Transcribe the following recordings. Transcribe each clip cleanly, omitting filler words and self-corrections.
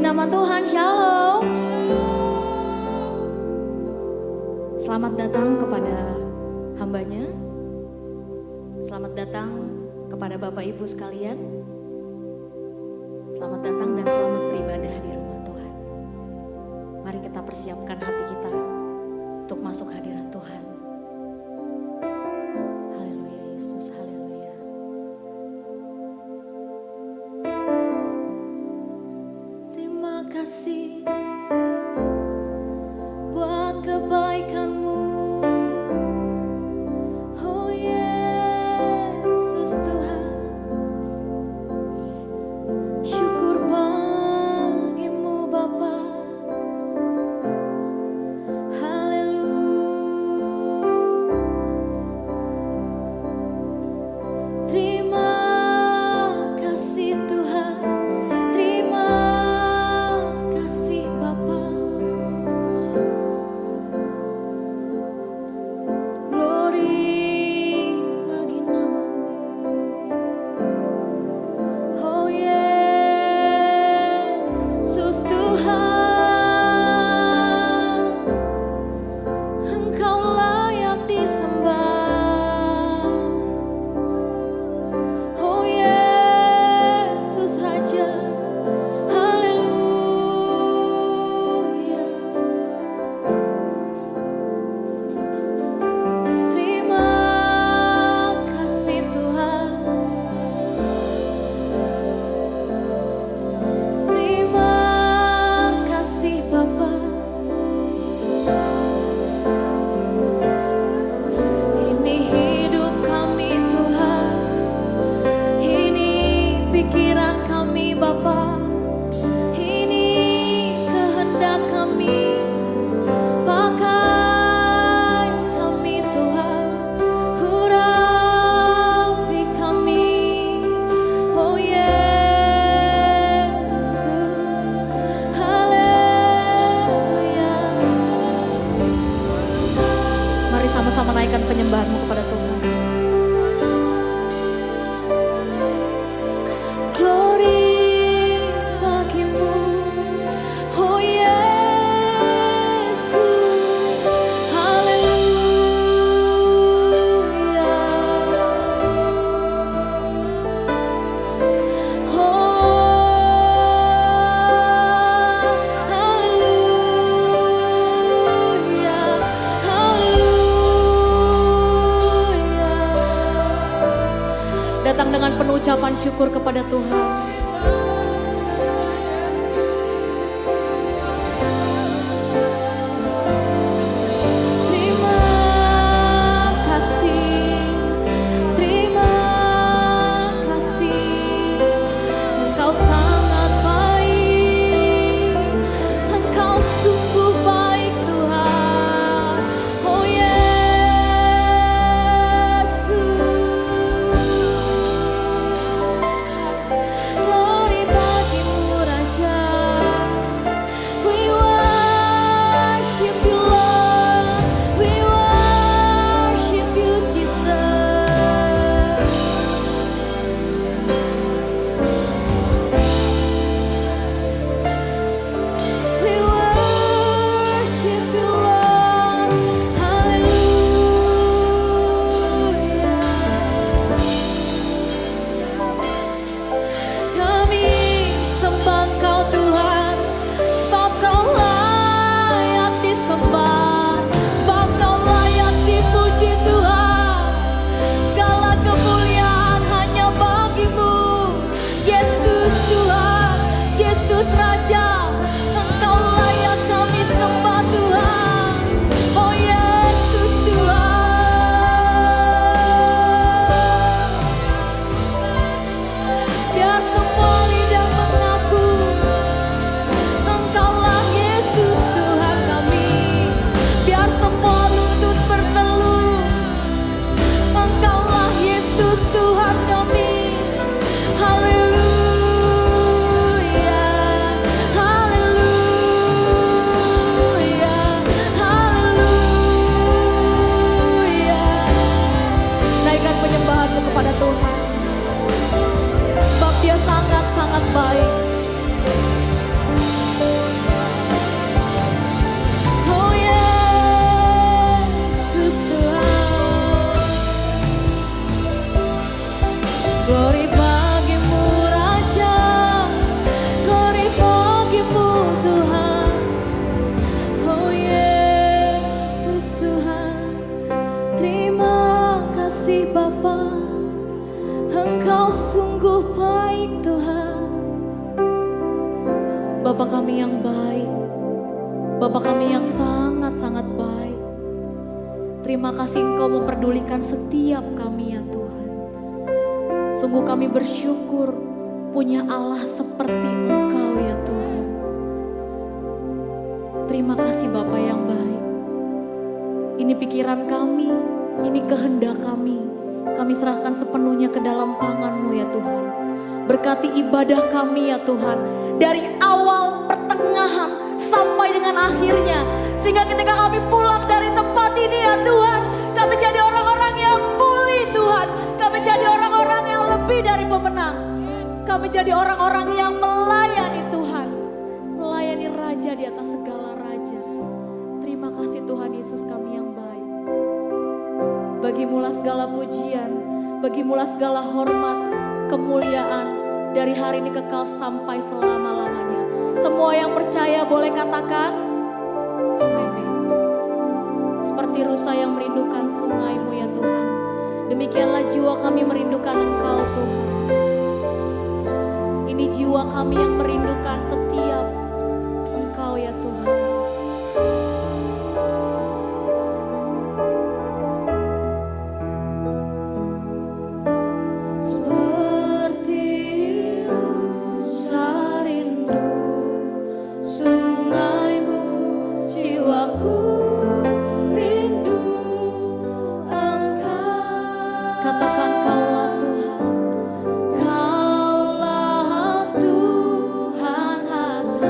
nama Tuhan, Shalom. Selamat datang kepada hambanya. Selamat datang kepada Bapak Ibu sekalian. Selamat datang dan selamat beribadah di rumah Tuhan. Mari kita persiapkan hati kita untuk masuk hadirat Tuhan. Haleluya Yesus, haleluya. Terima kasih buat kebaikan-Mu. Oh Yesus Tuhan. Syukur bagi-Mu Bapa. Terima kasih Tuhan, terima kasih Bapa. Glory bagi nama-Mu. Oh Yesus Tuhan, Engkau layak disembah. Oh Yesus Raja, haleluya. Terima kasih Tuhan, terima kasih Bapa. Ini hidup kami Tuhan, ini pikiran kami Bapa, ini kehendak kami. Pakai kami Tuhan, urapi kami. Oh Yesus, haleluya. Mari sama-sama naikkan penyembahan-Mu kepada Tuhan. Glory bagi-Mu, oh Yesus, haleluya. Oh, haleluya, haleluya. Datang dengan penuh ucapan syukur kepada Tuhan. Terima kasih, terima kasih. Engkau sangat baik, Engkau sungguh baik Tuhan. Oh Yesus, Bapa kami yang baik, Bapa kami yang sangat-sangat baik. Terima kasih Engkau memperdulikan setiap kami ya Tuhan. Sungguh kami bersyukur punya Allah seperti Engkau ya Tuhan. Terima kasih Bapa yang baik. Ini pikiran kami, ini kehendak kami. Kami serahkan sepenuhnya ke dalam tangan-Mu ya Tuhan. Berkati ibadah kami ya Tuhan. Dari awal, pertengahan, sampai dengan akhirnya. Sehingga ketika kami pulang dari tempat ini ya Tuhan. Kami jadi orang-orang yang pulih Tuhan. Kami jadi orang-orang yang lebih dari pemenang. Kami jadi orang-orang yang melayani Tuhan. Melayani Raja di atas segala Raja. Terima kasih Tuhan Yesus kami yang baik. Bagimulah segala pujian. Bagimulah segala hormat, kemuliaan. Dari hari ini kekal sampai selama-lamanya. Semua yang percaya boleh katakan amin. Seperti rusa yang merindukan sungai-Mu ya Tuhan. Demikianlah jiwa kami merindukan Engkau Tuhan. Ini jiwa kami yang merindukan setiap Engkau ya Tuhan. Kaulah Tuhan hasrat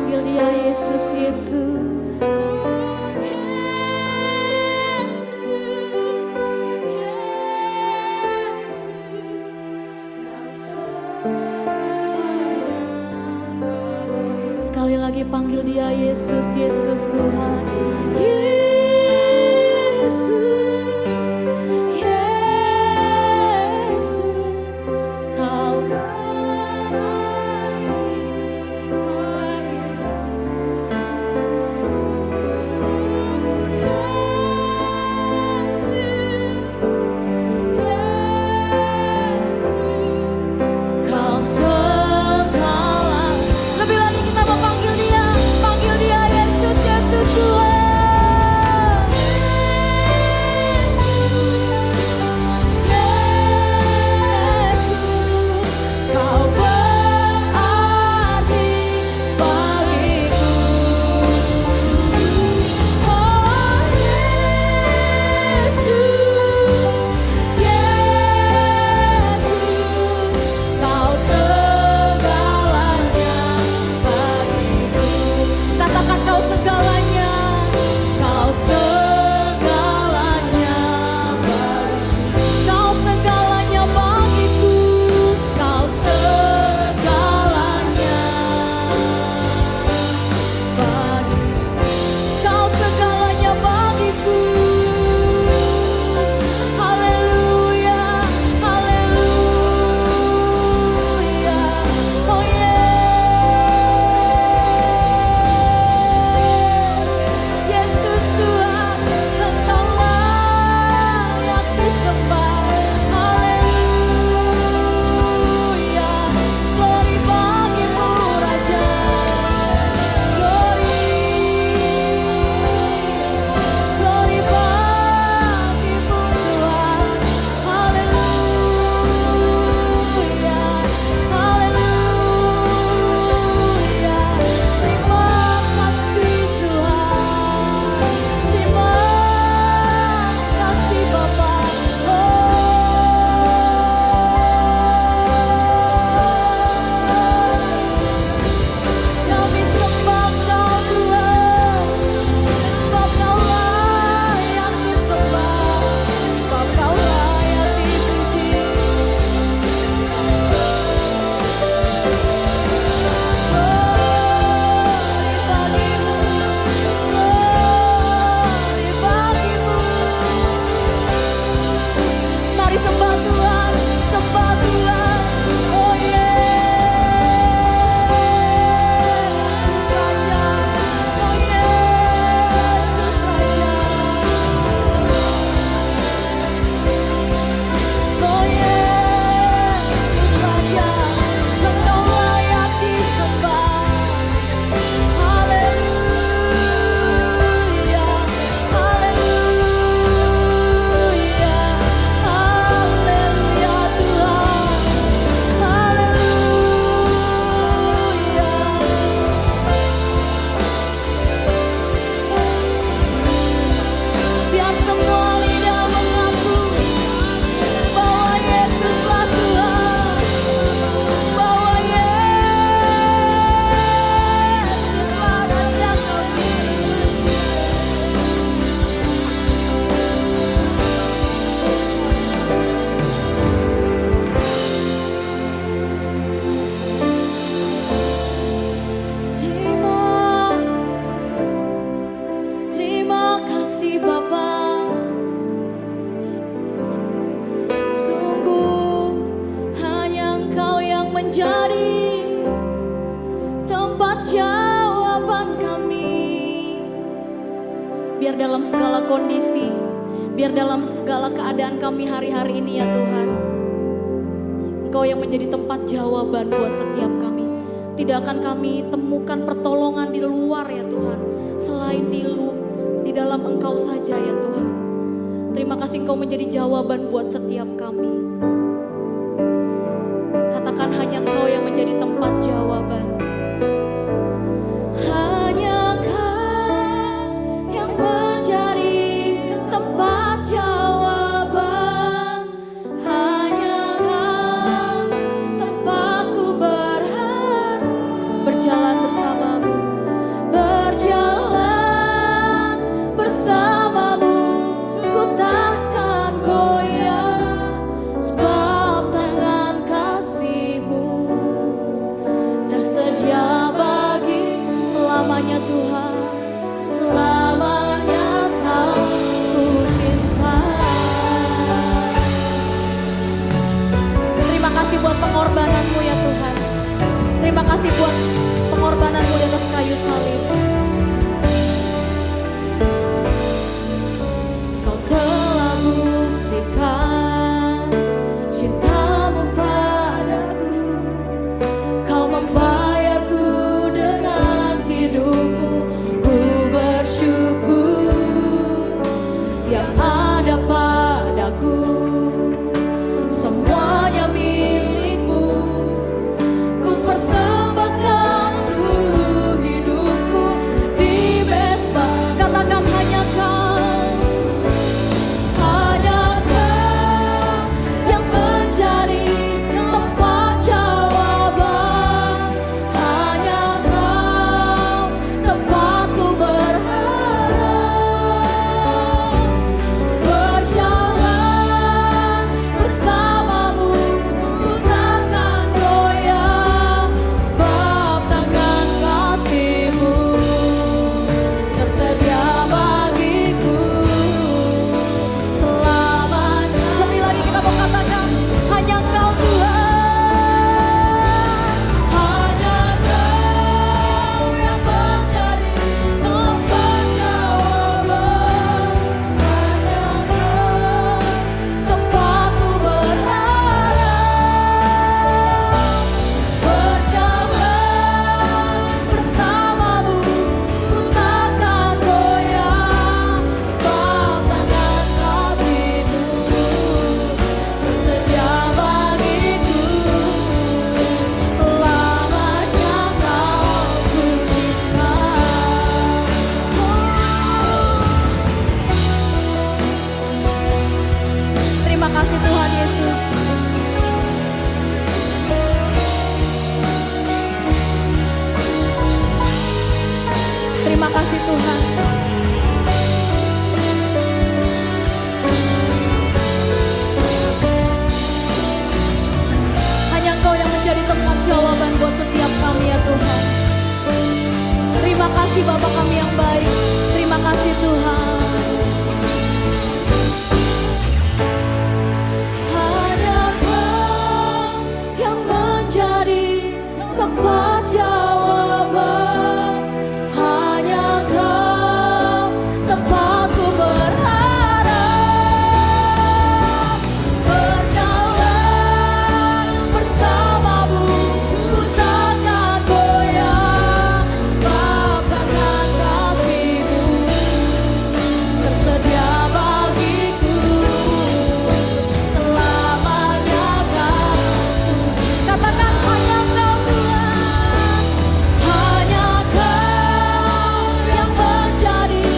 Panggil dia Yesus, Yesus. Sekali lagi panggil dia Yesus, Yesus Tuhan. Biar dalam segala kondisi, biar dalam segala keadaan kami hari-hari ini ya Tuhan, Engkau yang menjadi tempat jawaban buat setiap kami. Tidak akan kami temukan pertolongan di luar ya Tuhan, selain di dalam Engkau saja ya Tuhan. Terima kasih Engkau menjadi jawaban buat setiap kami. Katakan hanya Engkau yang menjadi tempat jawaban. Berjalan bersamamu. Terima kasih Tuhan. Hanya Engkau yang menjadi tempat jawaban buat setiap kami ya Tuhan. Terima kasih Bapa kami yang baik. Terima kasih Tuhan. Hanya Kau yang menjadi tempat jawaban. Hanya Kau tempatku berharap. Berjalan bersamamu ku takkan goyah. Sebab tangan kasih-Mu tersedia bagiku. Selamanya Kau. Katakan hanya Kau Tuhan. Hanya Kau yang menjadi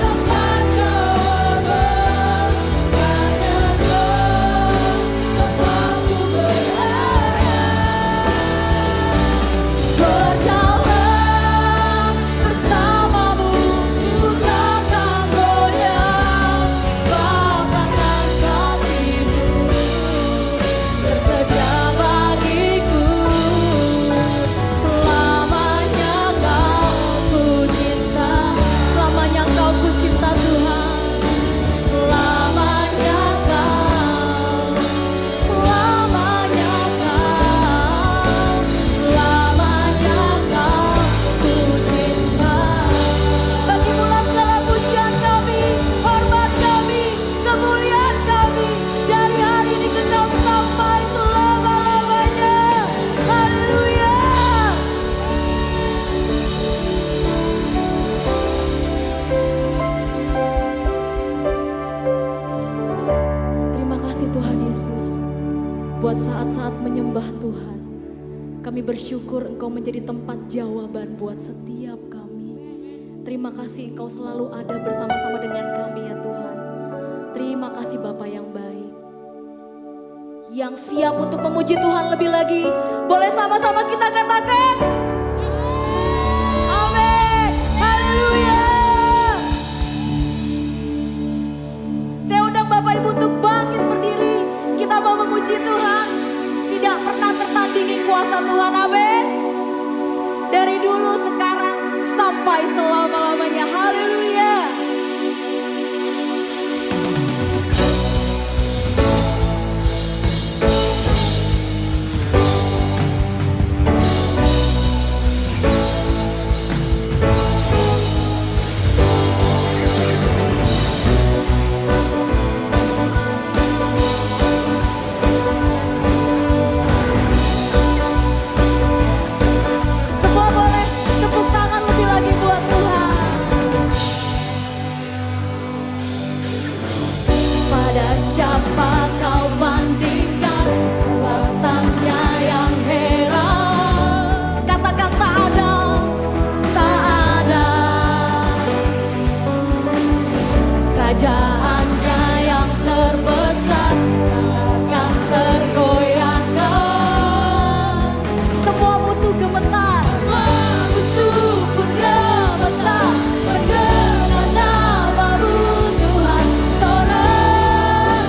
tempat jawaban. Hanya Kau tempatku berharap. Berjalan bersamamu ku takkan goyah. Sebab tangan kasih-Mu tersedia bagiku. Selamanya Kau ku cinta. Selamanya Kau ku cinta Tuhan. Selamanya Kau. Selamanya Kau. Selamanya Kau ku cinta. Bagimu-lah segala pujian kami, hormat kami, kemuliaan kami. Dari hari ini kekal sampai selama-lamanya. Haleluya. Terima kasih Tuhan Yesus. Buat saat-saat menyembah Tuhan, kami bersyukur Engkau menjadi tempat jawaban buat setiap kami. Terima kasih Engkau selalu ada bersama-sama dengan kami ya Tuhan. Terima kasih Bapa yang baik. Yang siap untuk memuji Tuhan lebih lagi, boleh sama-sama kita katakan. Amin. Haleluya. Saya undang Bapak Ibu untuk bangkit berdiri. Kita mau memuji Tuhan. Tidak pernah tertandingi kuasa Tuhan. Amin. Dari dulu, sekarang, sampai selama-lamanya. Haleluya. Semua boleh tepuk tangan lebih lagi buat Tuhan. Pada siapa kau bandingkan kekuatannya yang heran? Katakan tak ada, tak ada. Kerajaannya yang terbesar akan tergoyahkan. Semua musuh gemetar, musuh pun gemetar mendengar nama-Mu Tuhan. Sorak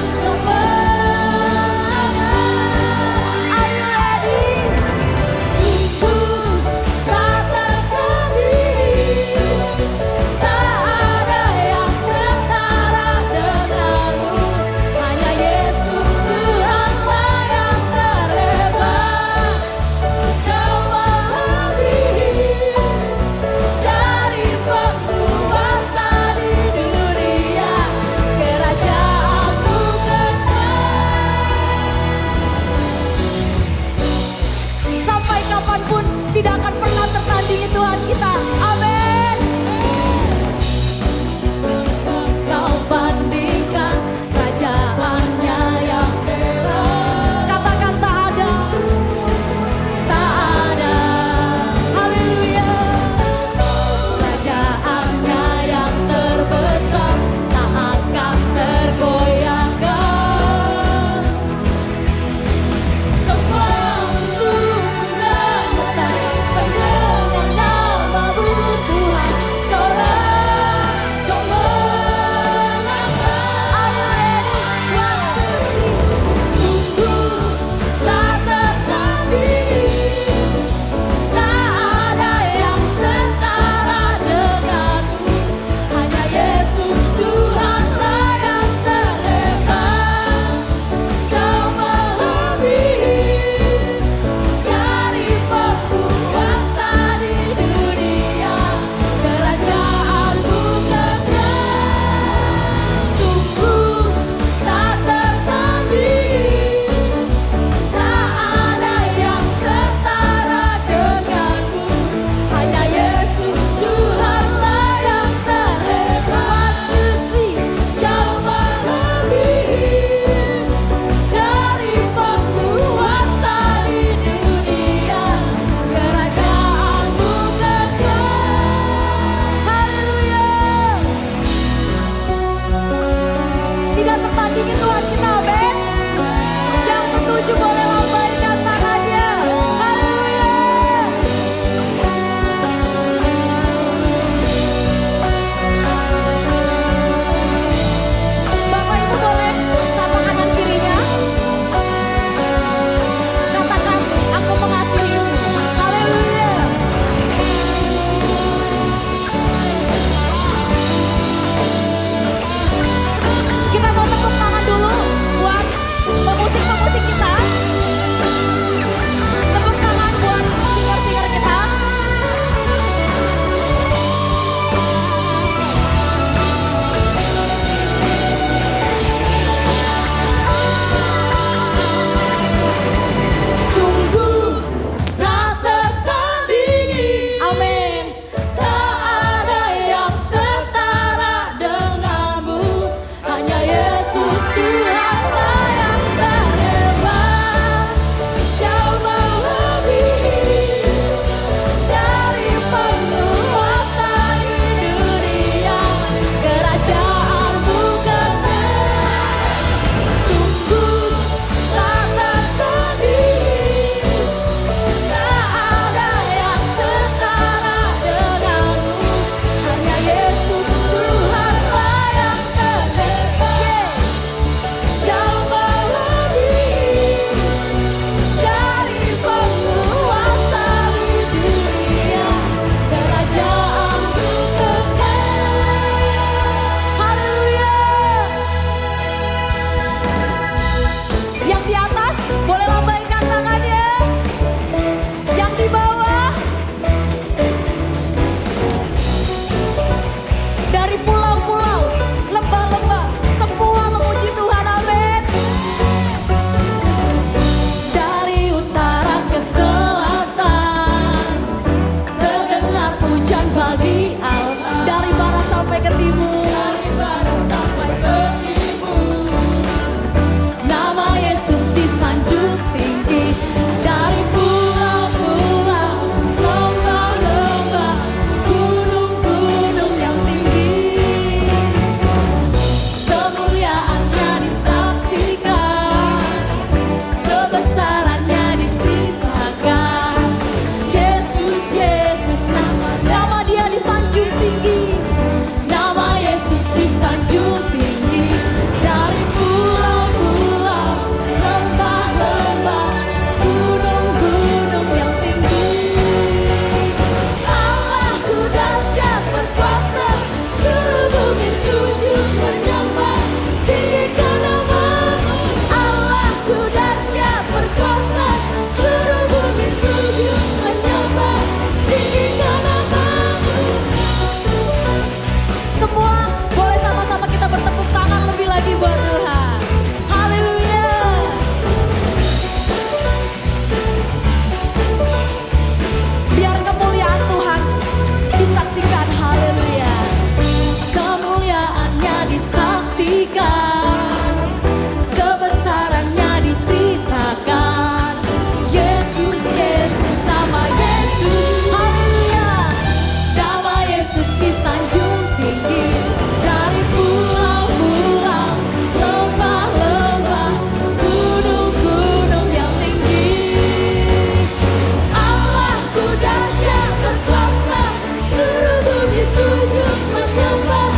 sujud menyembah,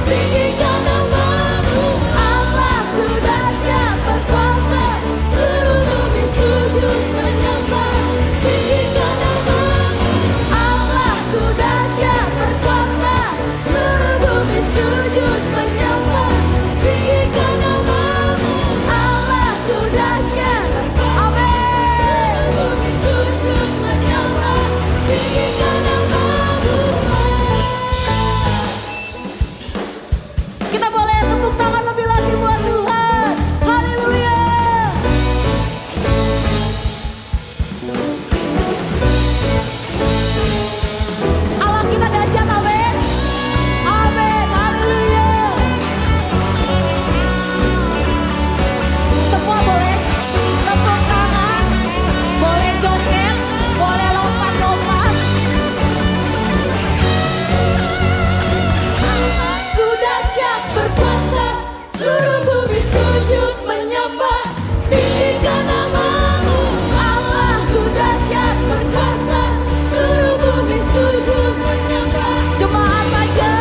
tinggikan namamu. Allahku dahsyat berkuasa, seluruh bumi sujud menyembah, tinggikan namamu. Allahku dahsyat berkuasa, seluruh bumi sujud menyembah, tinggikan namamu. Allahku dahsyat berkuasa, seluruh bumi sujud menyembah, tinggikan namamu. Kita boleh tepuk tangan lebih lagi buat Tuhan. Haleluya. Allah kita dahsyat, amin. Amin, haleluya. Semua boleh tepuk tangan, boleh joget, boleh lompat-lompat. Allahku dahsyat berkuasa, seluruh bumi sujud menyembah, tinggikan namamu. Allahku dahsyat berkuasa, seluruh bumi sujud menyembah. Jemaat saja.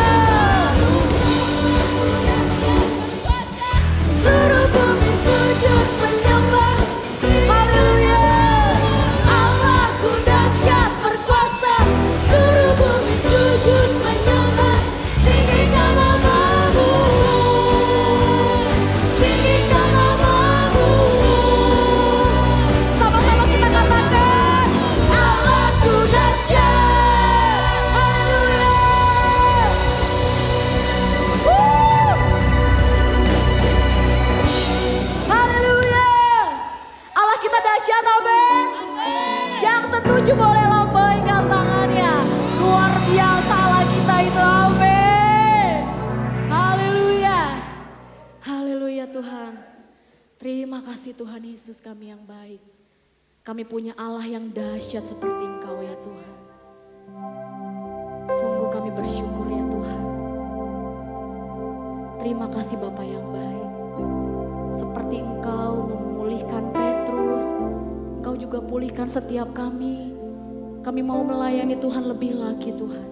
Seluruh bumi sujud menyembah, haleluya. Allahku dahsyat berkuasa, seluruh bumi sujud menyembah, tinggikan namamu. Tinggikan namamu. Sama-sama kita katakan, Allahku dahsyat. Haleluya. Haleluya. Allah kita dahsyat, amin. Yang setuju boleh lambaikan tangannya. Luar biasa Allah kita itu, amin. Haleluya. Haleluya Tuhan. Terima kasih Tuhan Yesus, kami yang baik. Kami punya Allah yang dahsyat seperti Engkau ya Tuhan. Sungguh kami bersyukur ya Tuhan. Terima kasih Bapa yang baik. Seperti Engkau memulihkan Petrus, Engkau juga pulihkan setiap kami. Kami mau melayani Tuhan lebih lagi Tuhan.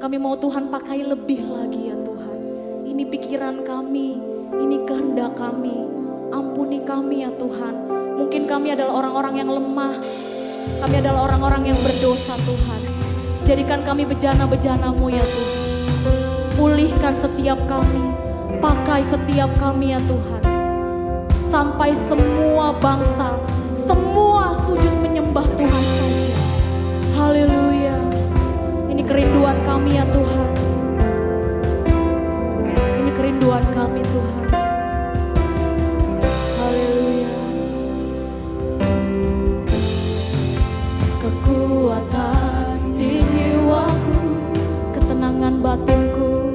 Kami mau Tuhan pakai lebih lagi ya Tuhan. Ini pikiran kami, ini kehendak kami. Ampuni kami ya Tuhan. Mungkin kami adalah orang-orang yang lemah. Kami adalah orang-orang yang berdosa Tuhan. Jadikan kami bejana-bejana-Mu ya Tuhan. Pulihkan setiap kami. Pakai setiap kami ya Tuhan. Sampai semua bangsa, semua sujud menyembah Tuhan saja. Haleluya. Ini kerinduan kami ya Tuhan. Ini kerinduan kami Tuhan. Haleluya. Kekuatan di jiwaku, ketenangan batinku,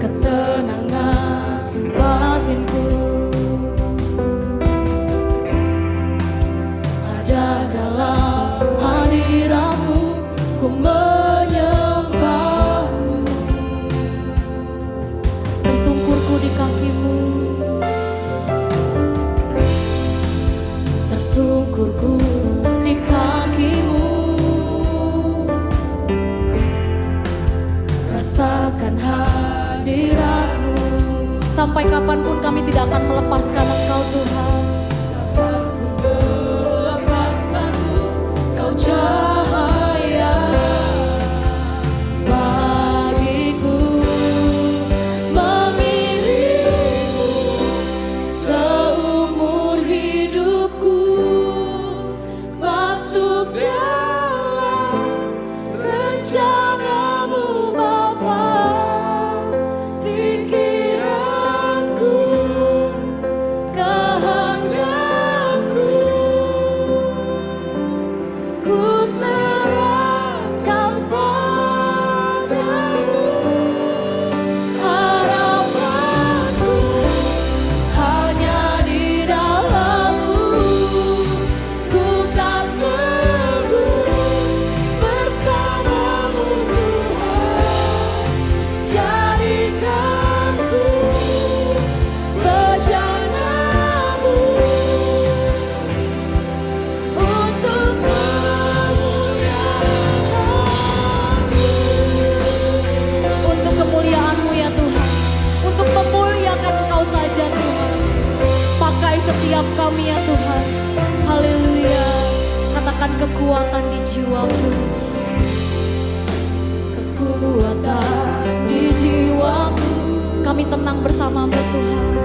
ketenangan batinku. Ada dalam hadirat-Mu, ku menyembah-Mu. Tersungkurku di kaki-Mu, tersungkurku di kaki-Mu. Rasakan hadirat-Mu. Sampai kapanpun kami tidak akan melepaskan Engkau Tuhan. Takkanku melepaskan-Mu, Kau cahaya bagiku. Mengiringku seumur hidupku, masuk dalam rencana-Mu Bapa. Pikiranku kekuatan di jiwaku. Kekuatan di jiwaku. Kami tenang bersamamu Tuhan.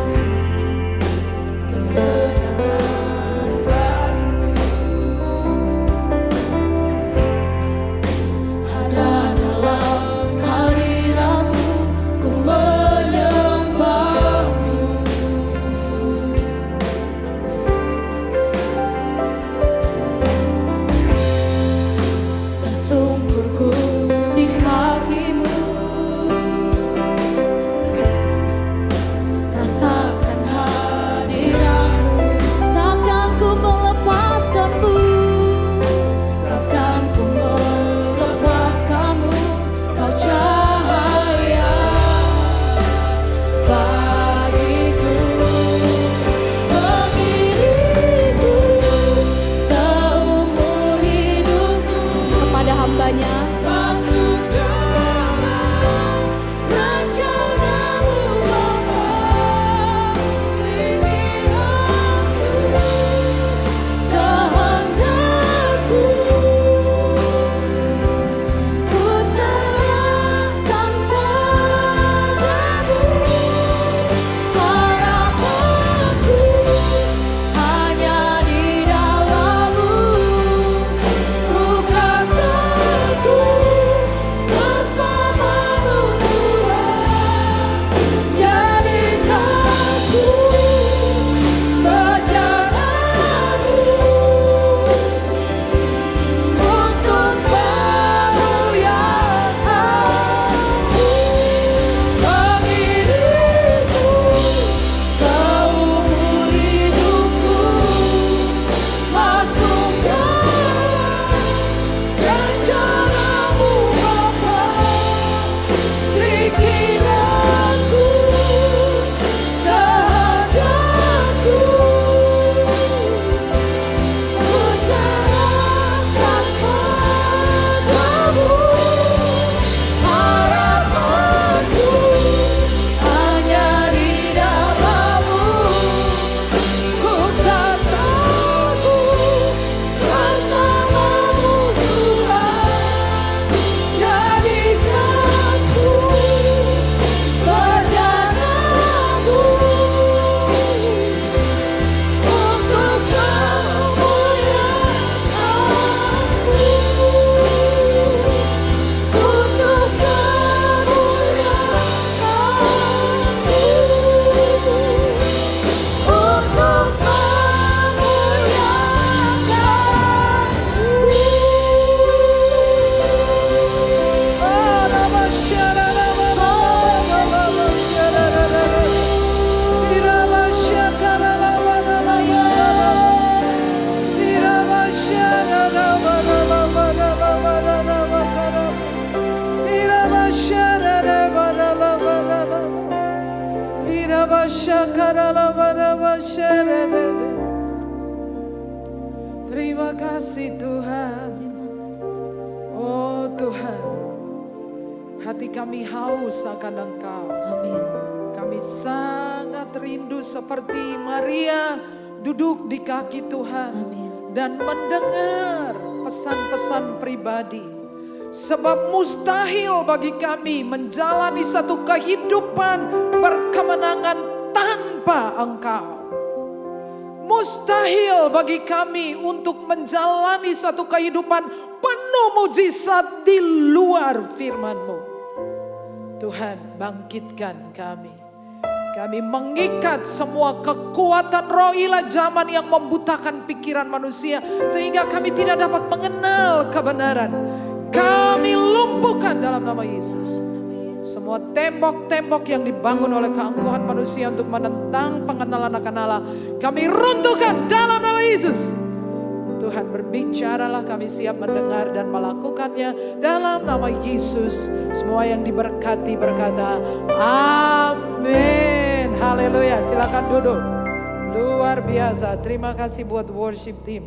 Ada dalam hadiratmu, ku menyembahmu. Tersungkurku di kakimu, rasakan hadiratmu, takkan ku melepaskanmu, takkan ku melepaskanmu, kau cahaya bagiku, mengiringku seumur hidupku. Kepada hambanya, masuk dalam rencanamu Bapa, pikiranku, kehendakku, ku serahkan padamu. Harapanku hanya di dalam-Mu, ku kan teguh bersama-Mu Tuhan. Jadikan ku berjalanmu untuk kemuliaan-Mu, mengiringku seumur hidupku, masuk dalam rencana-Mu Bapa, pikiranku, kehendakku, ku serahkan padamu. Harapanku hanya di dalam-Mu, ku kan teguh bersama-Mu Tuhan. Jadikan ku berjalanmu untuk kemuliaan-Mu, untuk kemuliaan-Mu, Terima kasih Tuhan. Oh Tuhan, hati kami haus akan Engkau. Amin. Kami sangat rindu seperti Maria duduk di kaki Tuhan Amin. dan mendengar pesan-pesan pribadi. Sebab mustahil bagi kami menjalani satu kehidupan berkemenangan tanpa Engkau. Mustahil bagi kami untuk menjalani satu kehidupan penuh mujizat di luar firman-Mu. Tuhan, bangkitkan kami. Kami mengikat semua kekuatan roh ilah zaman yang membutakan pikiran manusia, sehingga kami tidak dapat mengenal kebenaran. Kami lumpuhkan dalam nama Yesus. Semua tembok-tembok yang dibangun oleh keangkuhan manusia untuk menentang pengenalan akan Allah, kami runtuhkan dalam nama Yesus. Tuhan, berbicaralah, kami siap mendengar dan melakukannya dalam nama Yesus. Semua yang diberkati berkata amin. Haleluya. Silakan duduk. Luar biasa. Terima kasih buat worship team.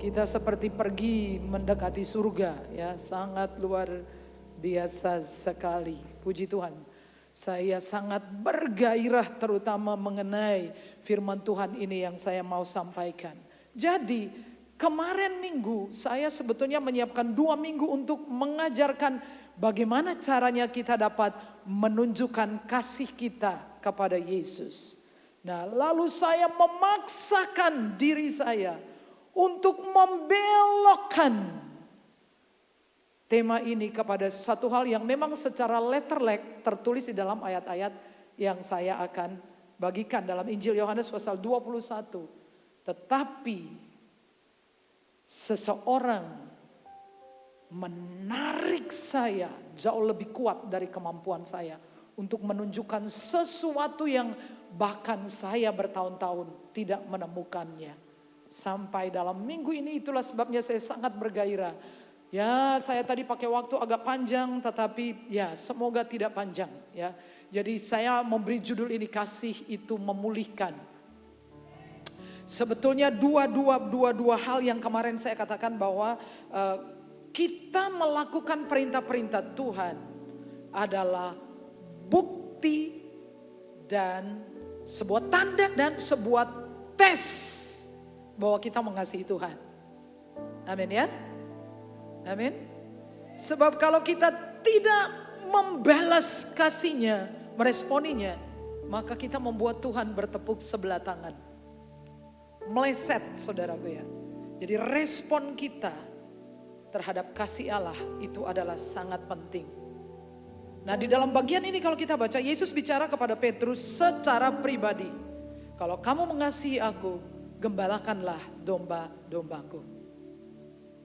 Kita seperti pergi mendekati surga, ya, sangat luar biasa sekali. Puji Tuhan. Saya sangat bergairah terutama mengenai firman Tuhan ini yang saya mau sampaikan. Jadi kemarin minggu saya sebetulnya menyiapkan 2 minggu untuk mengajarkan bagaimana caranya kita dapat menunjukkan kasih kita kepada Yesus. Nah, lalu saya memaksakan diri saya untuk membelokkan tema ini kepada satu hal yang memang secara letterlek tertulis di dalam ayat-ayat yang saya akan bagikan dalam Injil Yohanes pasal 21. Tetapi seseorang menarik saya jauh lebih kuat dari kemampuan saya untuk menunjukkan sesuatu yang bahkan saya bertahun-tahun tidak menemukannya. Sampai dalam minggu ini, itulah sebabnya saya sangat bergairah. Ya, saya tadi pakai waktu agak panjang, tetapi ya semoga tidak panjang ya. Jadi saya memberi judul ini, kasih itu memulihkan. Sebetulnya dua hal yang kemarin saya katakan bahwa kita melakukan perintah-perintah Tuhan adalah bukti dan sebuah tanda dan sebuah tes bahwa kita mengasihi Tuhan. Amin ya. Amin. Sebab kalau kita tidak membalas kasihnya, meresponinya, maka kita membuat Tuhan bertepuk sebelah tangan. Meleset, saudaraku ya. Jadi respon kita terhadap kasih Allah itu adalah sangat penting. Nah, di dalam bagian ini kalau kita baca, Yesus bicara kepada Petrus secara pribadi. Kalau kamu mengasihi aku, gembalakanlah domba-dombaku.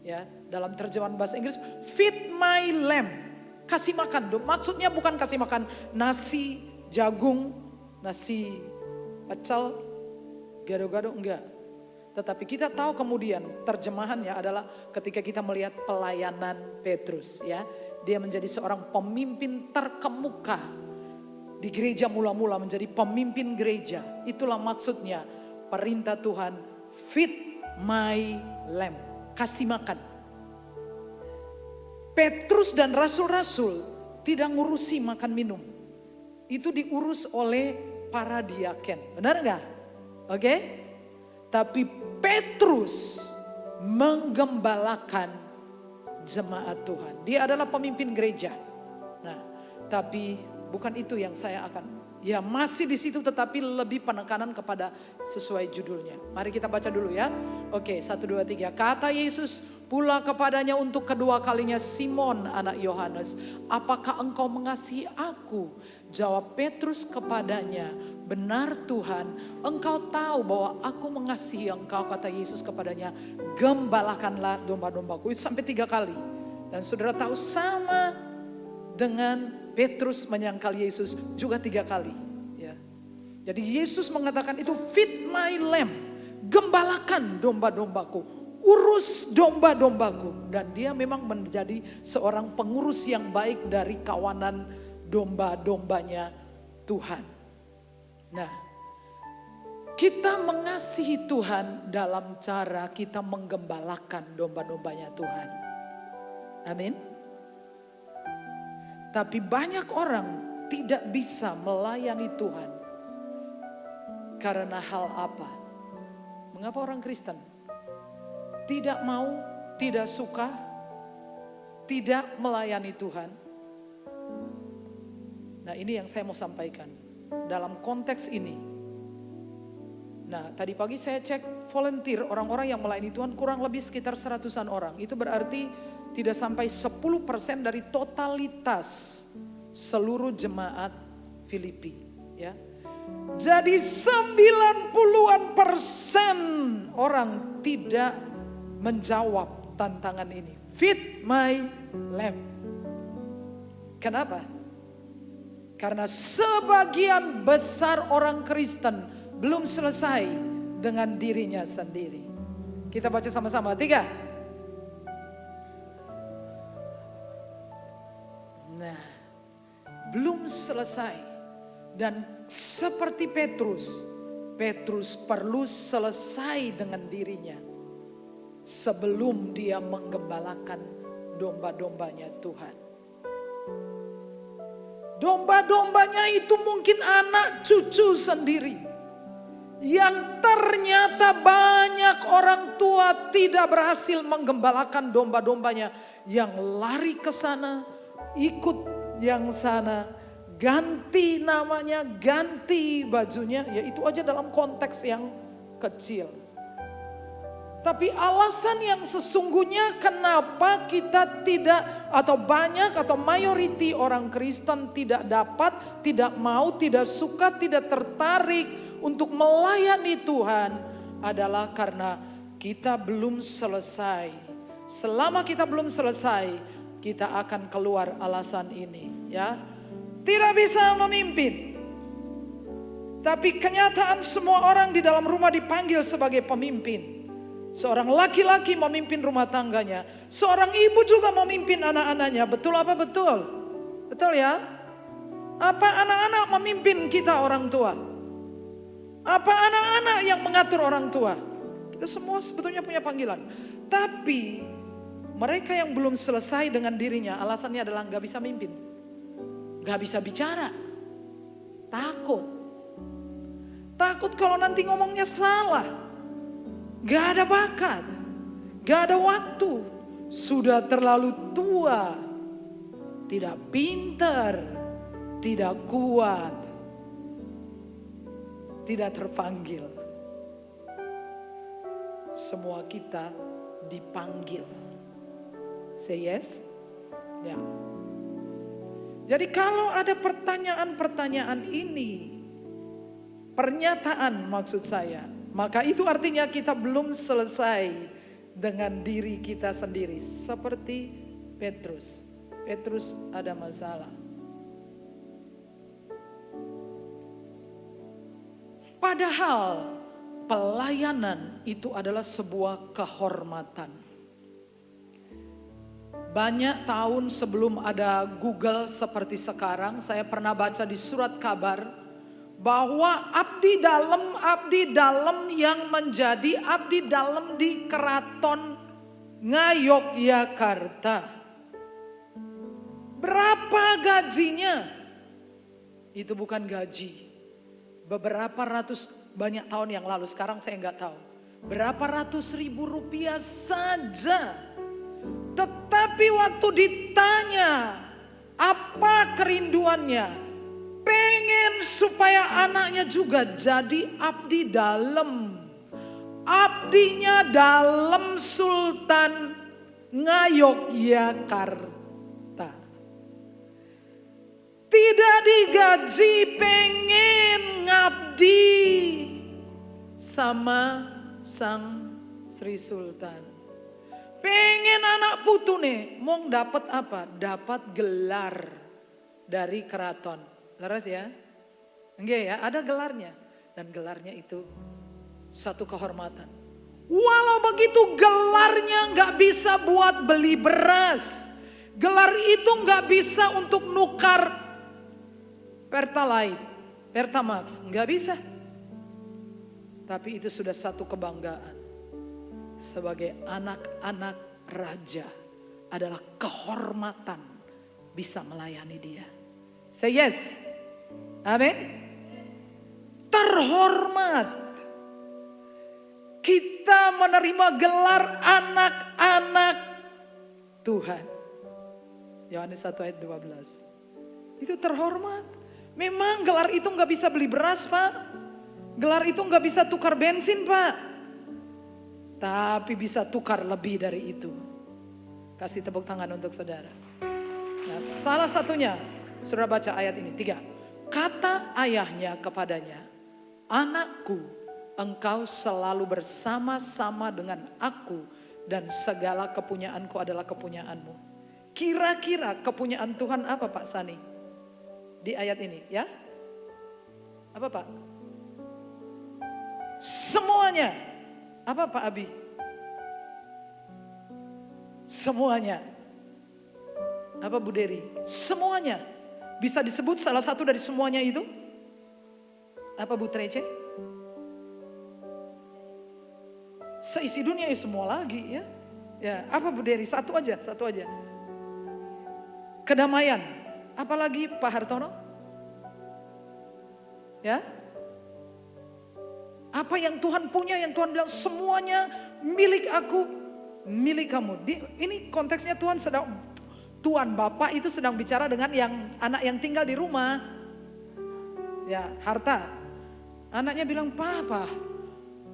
Ya, dalam terjemahan bahasa Inggris, feed my lamb. Kasih makan, maksudnya bukan kasih makan nasi, jagung, nasi pecel, gado-gado, enggak. Tetapi kita tahu kemudian terjemahannya adalah ketika kita melihat pelayanan Petrus ya. Dia menjadi seorang pemimpin terkemuka di gereja mula-mula, menjadi pemimpin gereja. Itulah maksudnya perintah Tuhan, feed my lamb, kasih makan. Petrus dan rasul-rasul tidak ngurusi makan minum. Itu diurus oleh para diaken, benar enggak? Oke? Tapi Petrus menggembalakan jemaat Tuhan. Dia adalah pemimpin gereja. Nah, tapi bukan itu yang saya akan. Ya masih di situ tetapi lebih penekanan kepada sesuai judulnya. Mari kita baca dulu ya. Oke, 1, 2, 3. Kata Yesus pula kepadanya untuk kedua kalinya, Simon anak Yohanes, apakah engkau mengasihi aku? Jawab Petrus kepadanya, benar Tuhan, engkau tahu bahwa aku mengasihi engkau. Kata Yesus kepadanya, gembalakanlah domba-dombaku. Itu sampai 3 kali. Dan saudara tahu sama dengan Petrus menyangkal Yesus juga 3 kali. Ya. Jadi Yesus mengatakan itu feed my lamb. Gembalakan domba-dombaku. Urus domba-dombaku. Dan dia memang menjadi seorang pengurus yang baik dari kawanan domba-dombanya Tuhan. Nah, kita mengasihi Tuhan dalam cara kita menggembalakan domba-dombanya Tuhan. Amin. Tapi banyak orang tidak bisa melayani Tuhan. Karena hal apa? Mengapa orang Kristen tidak mau, tidak suka, tidak melayani Tuhan? Nah, ini yang saya mau sampaikan. Dalam konteks ini. Nah, tadi pagi saya cek volunteer, orang-orang yang melayani Tuhan kurang lebih sekitar 100-an orang. Itu berarti tidak sampai 10% dari totalitas seluruh jemaat Filipi. Ya. Jadi 90% orang tidak menjawab tantangan ini. Feed my lamb. Kenapa? Karena sebagian besar orang Kristen belum selesai dengan dirinya sendiri. Kita baca sama-sama, 3. Nah, belum selesai. Dan seperti Petrus perlu selesai dengan dirinya sebelum dia menggembalakan domba-dombanya Tuhan. Domba-dombanya itu mungkin anak cucu sendiri. yang ternyata banyak orang tua tidak berhasil menggembalakan domba-dombanya, yang lari ke sana, ikut yang sana, ganti namanya, ganti bajunya, ya itu aja dalam konteks yang kecil. Tapi alasan yang sesungguhnya kenapa kita tidak, atau banyak atau mayoriti orang Kristen tidak dapat, tidak mau, tidak suka, tidak tertarik untuk melayani Tuhan adalah karena kita belum selesai. Selama kita belum selesai, kita akan keluar alasan ini, ya. Tidak bisa memimpin. Tapi kenyataan semua orang di dalam rumah dipanggil sebagai pemimpin. Seorang laki-laki memimpin rumah tangganya. Seorang ibu juga memimpin anak-anaknya. Betul apa betul? Betul ya? Apa anak-anak memimpin kita orang tua? Apa anak-anak yang mengatur orang tua? Kita semua sebetulnya punya panggilan. Tapi mereka yang belum selesai dengan dirinya, alasannya adalah gak bisa mimpin. Gak bisa bicara. Takut. Takut kalau nanti ngomongnya salah. Gak ada bakat, gak ada waktu, sudah terlalu tua, tidak pintar, tidak kuat, tidak terpanggil. Semua kita dipanggil. Say yes? Ya. Jadi kalau ada pertanyaan-pertanyaan ini, pernyataan maksud saya, maka itu artinya kita belum selesai dengan diri kita sendiri. Seperti Petrus. Petrus ada masalah. Padahal pelayanan itu adalah sebuah kehormatan. Banyak tahun sebelum ada Google seperti sekarang, saya pernah baca di surat kabar bahwa abdi dalam yang menjadi abdi dalam di Keraton Ngayogyakarta. Berapa gajinya? Itu bukan gaji. Beberapa ratus, banyak tahun yang lalu, sekarang saya nggak tahu. Berapa ratus ribu rupiah saja. Tetapi waktu ditanya apa kerinduannya, pengen supaya anaknya juga jadi abdi dalam. Abdinya dalam Sultan Ngayogyakarta. Tidak digaji, pengen ngabdi sama sang Sri Sultan. Pengen anak putune, mau dapat apa? Dapat gelar dari keraton. Laras ya? Enggak ya, ada gelarnya. Dan gelarnya itu satu kehormatan. Walau begitu gelarnya gak bisa buat beli beras. Gelar itu gak bisa untuk nukar Pertalite, Pertamax. Gak bisa. Tapi itu sudah satu kebanggaan. Sebagai anak-anak raja adalah kehormatan bisa melayani dia. Say yes. Amin. Terhormat. Kita menerima gelar anak-anak Tuhan. Yohanes 1 ayat 12. Itu terhormat. Memang gelar itu gak bisa beli beras, Pak. Gelar itu gak bisa tukar bensin, Pak. Tapi bisa tukar lebih dari itu. Kasih tepuk tangan untuk saudara. Nah, salah satunya, saudara baca ayat ini, 3. Kata ayahnya kepadanya, anakku, engkau selalu bersama-sama dengan aku dan segala kepunyaanku adalah kepunyaanmu. Kira-kira kepunyaan Tuhan apa Pak Sani? Di ayat ini ya? Apa Pak? Semuanya. Apa Pak Abi? Semuanya. Apa Bu Dery? Semuanya. Bisa disebut salah satu dari semuanya itu? Apa Bu Trece? Seisi dunia ya semua lagi ya. Ya, apa Bu Dery? Satu aja. Kedamaian. Apalagi Pak Hartono? Ya? Apa yang Tuhan punya, yang Tuhan bilang semuanya milik aku, milik kamu. Ini konteksnya Tuhan Bapak itu sedang bicara dengan anak yang tinggal di rumah. Ya, harta. Anaknya bilang, "Papa,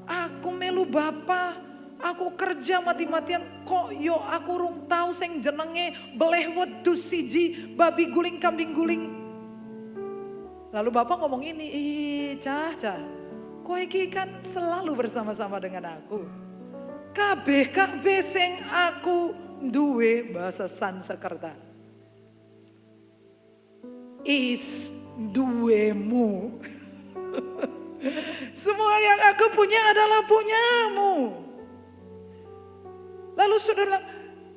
aku melu Bapak, aku kerja mati-matian kok yo aku rung tahu sing jenenge beleh wedhus siji, babi guling, kambing guling." Lalu Bapak ngomong ini, Cah, kowe iki kan selalu bersama-sama dengan aku. Kabeh sing aku duwe, bahasa Sanskerta, is duwemu. Semua yang aku punya adalah punyamu. Lalu saudara,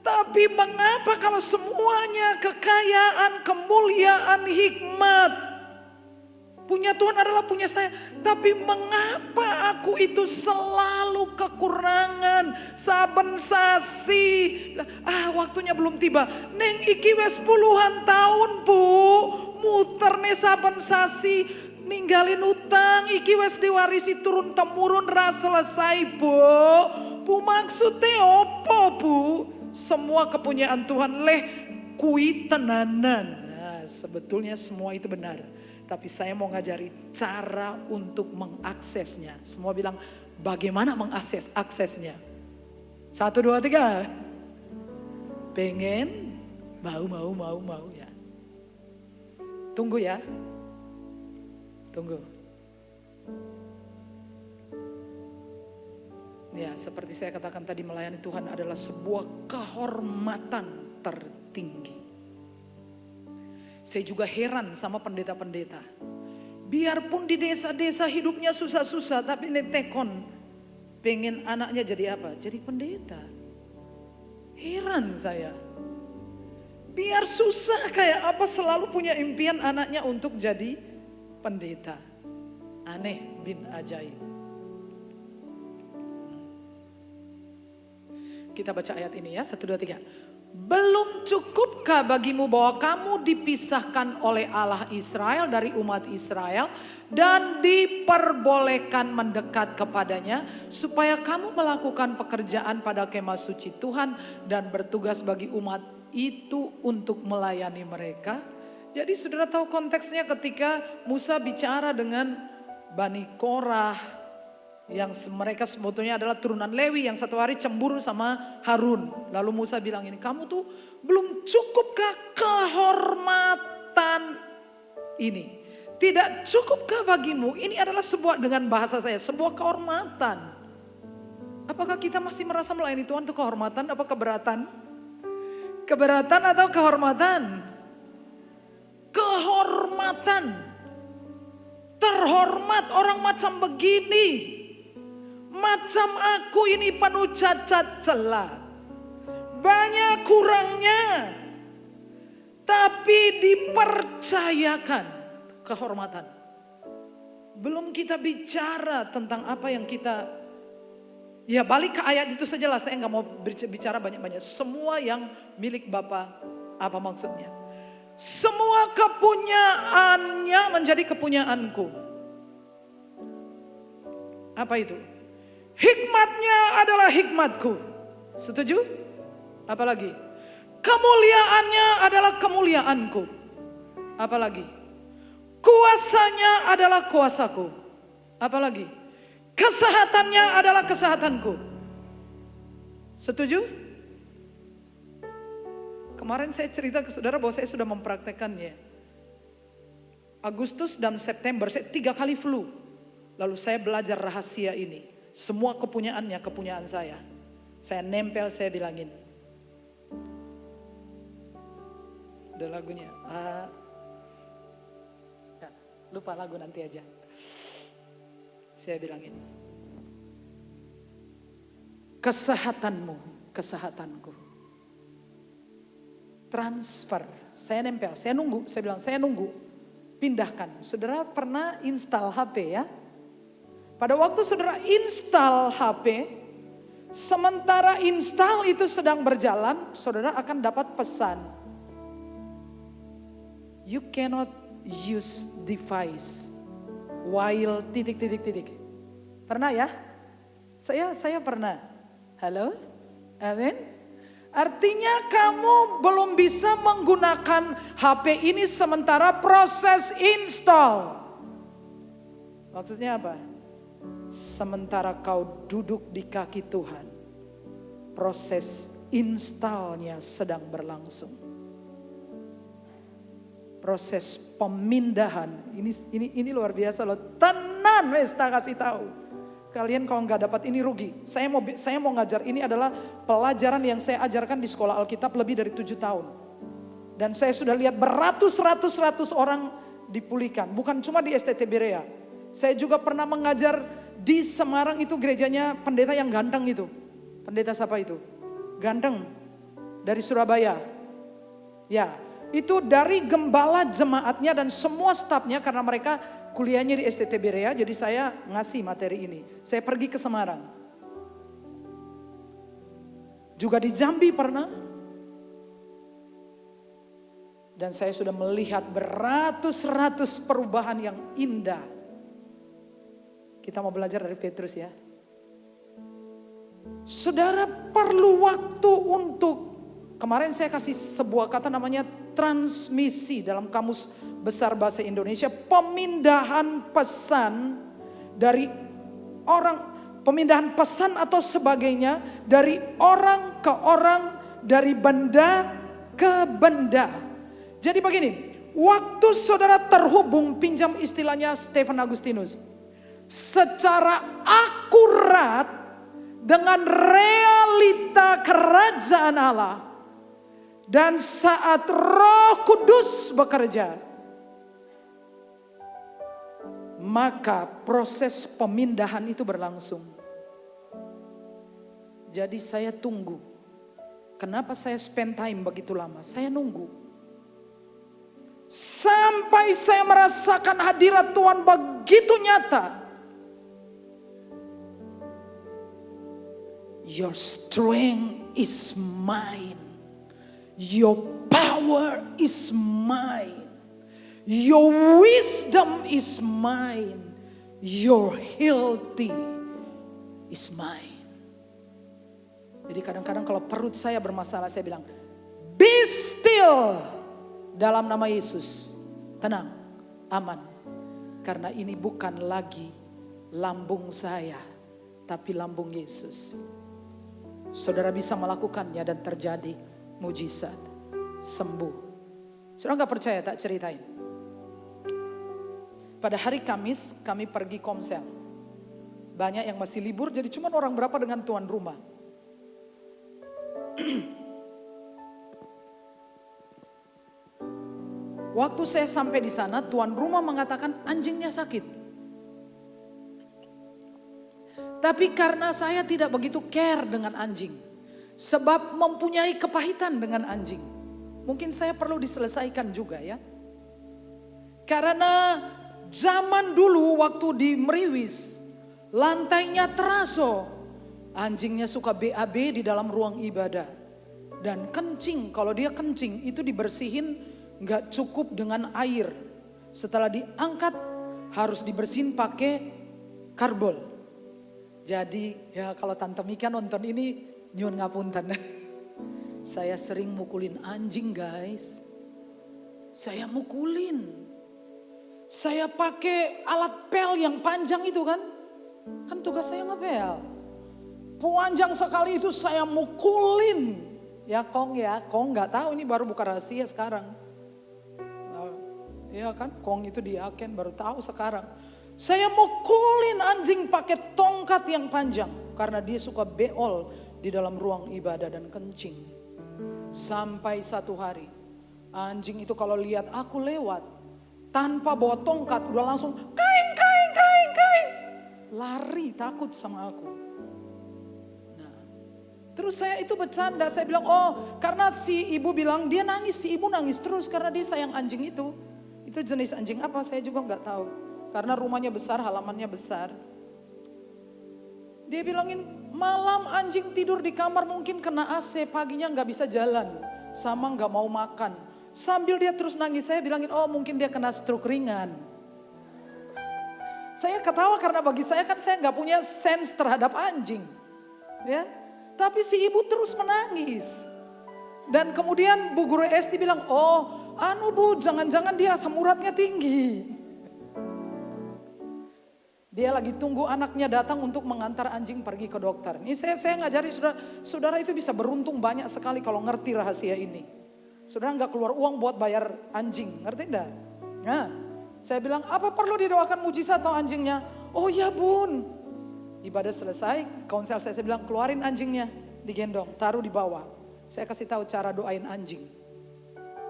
tapi mengapa kalau semuanya kekayaan, kemuliaan, hikmat punya Tuhan adalah punya saya. Tapi mengapa aku itu selalu kekurangan saben sasi. Waktunya belum tiba. Neng iki wes puluhan tahun bu. Muter nih saben sasi. Ninggalin utang. Iki wes diwarisi turun temurun ras selesai bu. Bu maksudnya apa bu? Semua kepunyaan Tuhan leh kui tenanan. Nah, sebetulnya semua itu benar. Tapi saya mau ngajari cara untuk mengaksesnya. Semua bilang bagaimana aksesnya. 1, 2, 3. Pengen, mau ya. Tunggu ya. Tunggu. Ya, seperti saya katakan tadi, melayani Tuhan adalah sebuah kehormatan tertinggi. Saya juga heran sama pendeta-pendeta. Biarpun di desa-desa hidupnya susah-susah, tapi netekon pengen anaknya jadi apa? Jadi pendeta. Heran saya. Biar susah kayak apa selalu punya impian anaknya untuk jadi pendeta. Aneh bin ajaib. Kita baca ayat ini ya, 1, 2, 3. Belum cukupkah bagimu bahwa kamu dipisahkan oleh Allah Israel dari umat Israel dan diperbolehkan mendekat kepadanya supaya kamu melakukan pekerjaan pada kemah suci Tuhan dan bertugas bagi umat itu untuk melayani mereka? Jadi saudara tahu konteksnya ketika Musa bicara dengan Bani Korah, yang mereka sebetulnya adalah turunan Lewi yang satu hari cemburu sama Harun. Lalu Musa bilang ini, kamu tuh belum cukupkah kehormatan ini? Tidak cukupkah bagimu? Ini adalah sebuah, dengan bahasa saya, sebuah kehormatan. Apakah kita masih merasa melayani Tuhan itu kehormatan? Apa keberatan? Keberatan atau kehormatan? Kehormatan. Terhormat orang macam begini. Macam aku ini penuh cacat celah. Banyak kurangnya. Tapi dipercayakan kehormatan. Belum kita bicara tentang apa yang kita... Ya balik ke ayat itu sajalah, saya nggak mau bicara banyak-banyak. Semua yang milik Bapa, apa maksudnya? Semua kepunyaannya menjadi kepunyaanku. Apa itu? Hikmatnya adalah hikmatku. Setuju? Apalagi? Kemuliaannya adalah kemuliaanku. Apalagi? Kuasanya adalah kuasaku. Apalagi? Kesehatannya adalah kesehatanku. Setuju? Kemarin saya cerita ke saudara bahwa saya sudah mempraktekannya. Agustus dan September saya 3 kali flu. Lalu saya belajar rahasia ini. Semua kepunyaannya kepunyaan saya. Saya nempel, saya bilangin. Ada lagunya. Ya, lupa lagu nanti aja. Saya bilangin. Kesehatanmu, kesehatanku. Transfer. Saya nempel, saya nunggu. Saya bilang, saya nunggu. Pindahkan. Saudara pernah install HP ya? Pada waktu saudara install HP, sementara install itu sedang berjalan, saudara akan dapat pesan. You cannot use device while ... Pernah ya? Saya pernah. Halo? Amin. Artinya kamu belum bisa menggunakan HP ini sementara proses install. Maksudnya apa? Sementara kau duduk di kaki Tuhan, proses installnya sedang berlangsung. Proses pemindahan ini luar biasa loh. Tenan wes tak kasih tahu. Kalian kalau nggak dapat ini rugi. Saya mau ngajar, ini adalah pelajaran yang saya ajarkan di sekolah Alkitab lebih dari 7 tahun. Dan saya sudah lihat beratus-ratus orang dipulihkan. Bukan cuma di STT Berea. Saya juga pernah mengajar di Semarang, itu gerejanya pendeta yang ganteng itu. Pendeta siapa itu? Ganteng. Dari Surabaya. Ya, itu dari gembala jemaatnya dan semua stafnya, karena mereka kuliahnya di STT Berea, jadi saya ngasih materi ini. Saya pergi ke Semarang. Juga di Jambi pernah. Dan saya sudah melihat beratus-ratus perubahan yang indah. Kita mau belajar dari Petrus ya. Saudara perlu waktu untuk, kemarin saya kasih sebuah kata namanya transmisi dalam Kamus Besar Bahasa Indonesia, pemindahan pesan dari orang, pemindahan pesan atau sebagainya dari orang ke orang, dari benda ke benda. Jadi begini, waktu saudara terhubung, pinjam istilahnya Stephen Agustinus, secara akurat dengan realita kerajaan Allah, dan saat Roh Kudus bekerja, maka proses pemindahan itu berlangsung. Jadi saya tunggu. Kenapa saya spend time begitu lama? Saya nunggu. Sampai saya merasakan hadirat Tuhan begitu nyata. Your strength is mine. Your power is mine. Your wisdom is mine. Your healthy is mine. Jadi kadang-kadang kalau perut saya bermasalah, saya bilang, be still dalam nama Yesus. Tenang, aman. Karena ini bukan lagi lambung saya, tapi lambung Yesus. Saudara bisa melakukannya dan terjadi mujizat, sembuh. Saudara gak percaya, tak ceritain. Pada hari Kamis kami pergi komsel. Banyak yang masih libur, jadi cuma orang berapa dengan tuan rumah. Waktu saya sampai di sana, tuan rumah mengatakan anjingnya sakit. Tapi karena saya tidak begitu care dengan anjing, sebab mempunyai kepahitan dengan anjing, mungkin saya perlu diselesaikan juga ya. Karena zaman dulu waktu di Meriwis, lantainya teraso, anjingnya suka BAB di dalam ruang ibadah. Dan kencing, kalau dia kencing itu dibersihin gak cukup dengan air. Setelah diangkat harus dibersihin pakai karbol. Jadi ya kalau Tante Mika nonton ini nyun ngapunten. Saya sering mukulin anjing guys. Saya mukulin. Saya pakai alat pel yang panjang itu kan. Kan tugas saya ngepel. Panjang sekali itu saya mukulin. Ya Kong gak tahu, ini baru buka rahasia sekarang. Ya kan, Kong itu di Aken baru tahu sekarang. Saya mukulin anjing pakai tongkat yang panjang. Karena dia suka beol di dalam ruang ibadah dan kencing. Sampai satu hari, anjing itu kalau lihat aku lewat, tanpa bawa tongkat udah langsung kaing. Lari takut sama aku. Nah, terus saya itu bercanda, saya bilang oh karena si ibu bilang dia nangis, si ibu nangis terus karena dia sayang anjing itu. Itu jenis anjing apa saya juga gak tahu. Karena rumahnya besar, halamannya besar. Dia bilangin malam anjing tidur di kamar mungkin kena AC, paginya gak bisa jalan. Sama gak mau makan. Sambil dia terus nangis saya bilangin oh mungkin dia kena stroke ringan. Saya ketawa karena bagi saya kan saya nggak punya sense terhadap anjing. Ya, tapi si ibu terus menangis. Dan kemudian Bu Guru Esti bilang, oh anu Bu, jangan-jangan dia asam uratnya tinggi. Dia lagi tunggu anaknya datang untuk mengantar anjing pergi ke dokter. Ini saya ngajari saudara itu bisa beruntung banyak sekali kalau ngerti rahasia ini. Saudara nggak keluar uang buat bayar anjing, ngerti enggak? Nah, saya bilang apa perlu didoakan mujizat atau anjingnya? Oh ya Bun. Ibadah selesai, konsel saya bilang keluarin anjingnya, digendong, taruh di bawah. Saya kasih tahu cara doain anjing.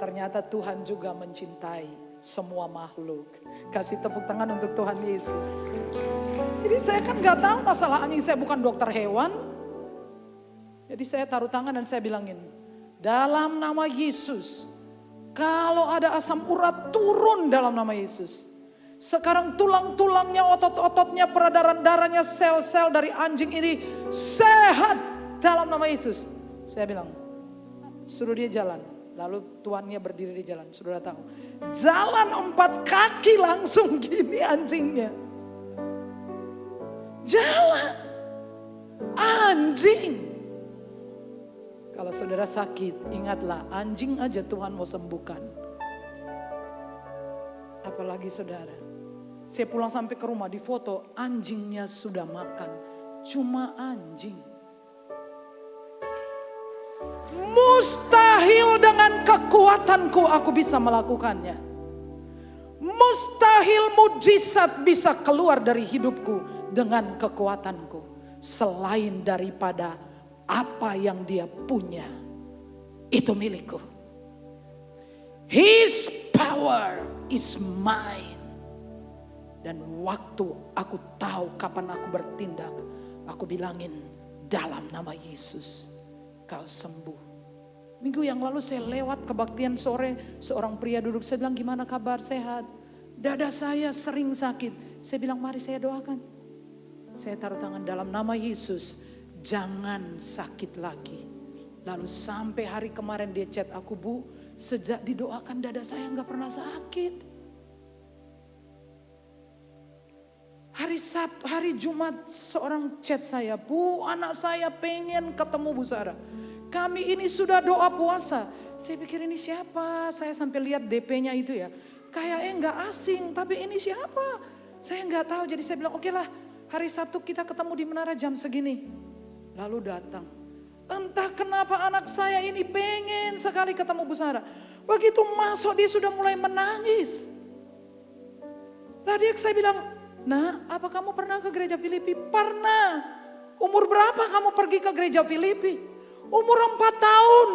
Ternyata Tuhan juga mencintai semua makhluk. Kasih tepuk tangan untuk Tuhan Yesus. Jadi saya kan gak tahu masalah anjing, saya bukan dokter hewan. Jadi saya taruh tangan dan saya bilangin, dalam nama Yesus, kalau ada asam urat turun dalam nama Yesus. Sekarang tulang-tulangnya, otot-ototnya, peredaran darahnya, sel-sel dari anjing ini sehat dalam nama Yesus. Saya bilang, suruh dia jalan. Lalu tuannya berdiri di jalan, saudara tahu. Jalan 4 kaki langsung gini anjingnya. Jalan. Anjing. Kalau saudara sakit, ingatlah anjing aja Tuhan mau sembuhkan. Apalagi saudara. Saya pulang sampai ke rumah, di foto anjingnya sudah makan. Cuma anjing. Mustahil dengan kekuatanku aku bisa melakukannya. Mustahil mujizat bisa keluar dari hidupku dengan kekuatanku. Selain daripada apa yang dia punya, itu milikku. His power is mine. Dan waktu aku tahu kapan aku bertindak, aku bilangin dalam nama Yesus kau sembuh. Minggu yang lalu saya lewat kebaktian sore, seorang pria duduk, saya bilang gimana kabar, sehat? Dada saya sering sakit. Saya bilang mari saya doakan. Saya taruh tangan dalam nama Yesus, jangan sakit lagi. Lalu sampai hari kemarin dia chat aku, Bu, sejak didoakan dada saya gak pernah sakit. Hari Sabtu, hari Jumat seorang chat saya, Bu anak saya pengen ketemu Bu Sarah. Kami ini sudah doa puasa. Saya pikir ini siapa? Saya sampai lihat DP-nya itu ya. Kayaknya nggak asing, tapi ini siapa? Saya nggak tahu. Jadi saya bilang, oke lah, hari Sabtu kita ketemu di menara jam segini. Lalu datang. Entah kenapa anak saya ini pengen sekali ketemu Bu Sarah. Begitu masuk dia sudah mulai menangis. Lah saya bilang, nah apa kamu pernah ke gereja Filipi? Pernah. Umur berapa kamu pergi ke gereja Filipi? Umur 4 tahun.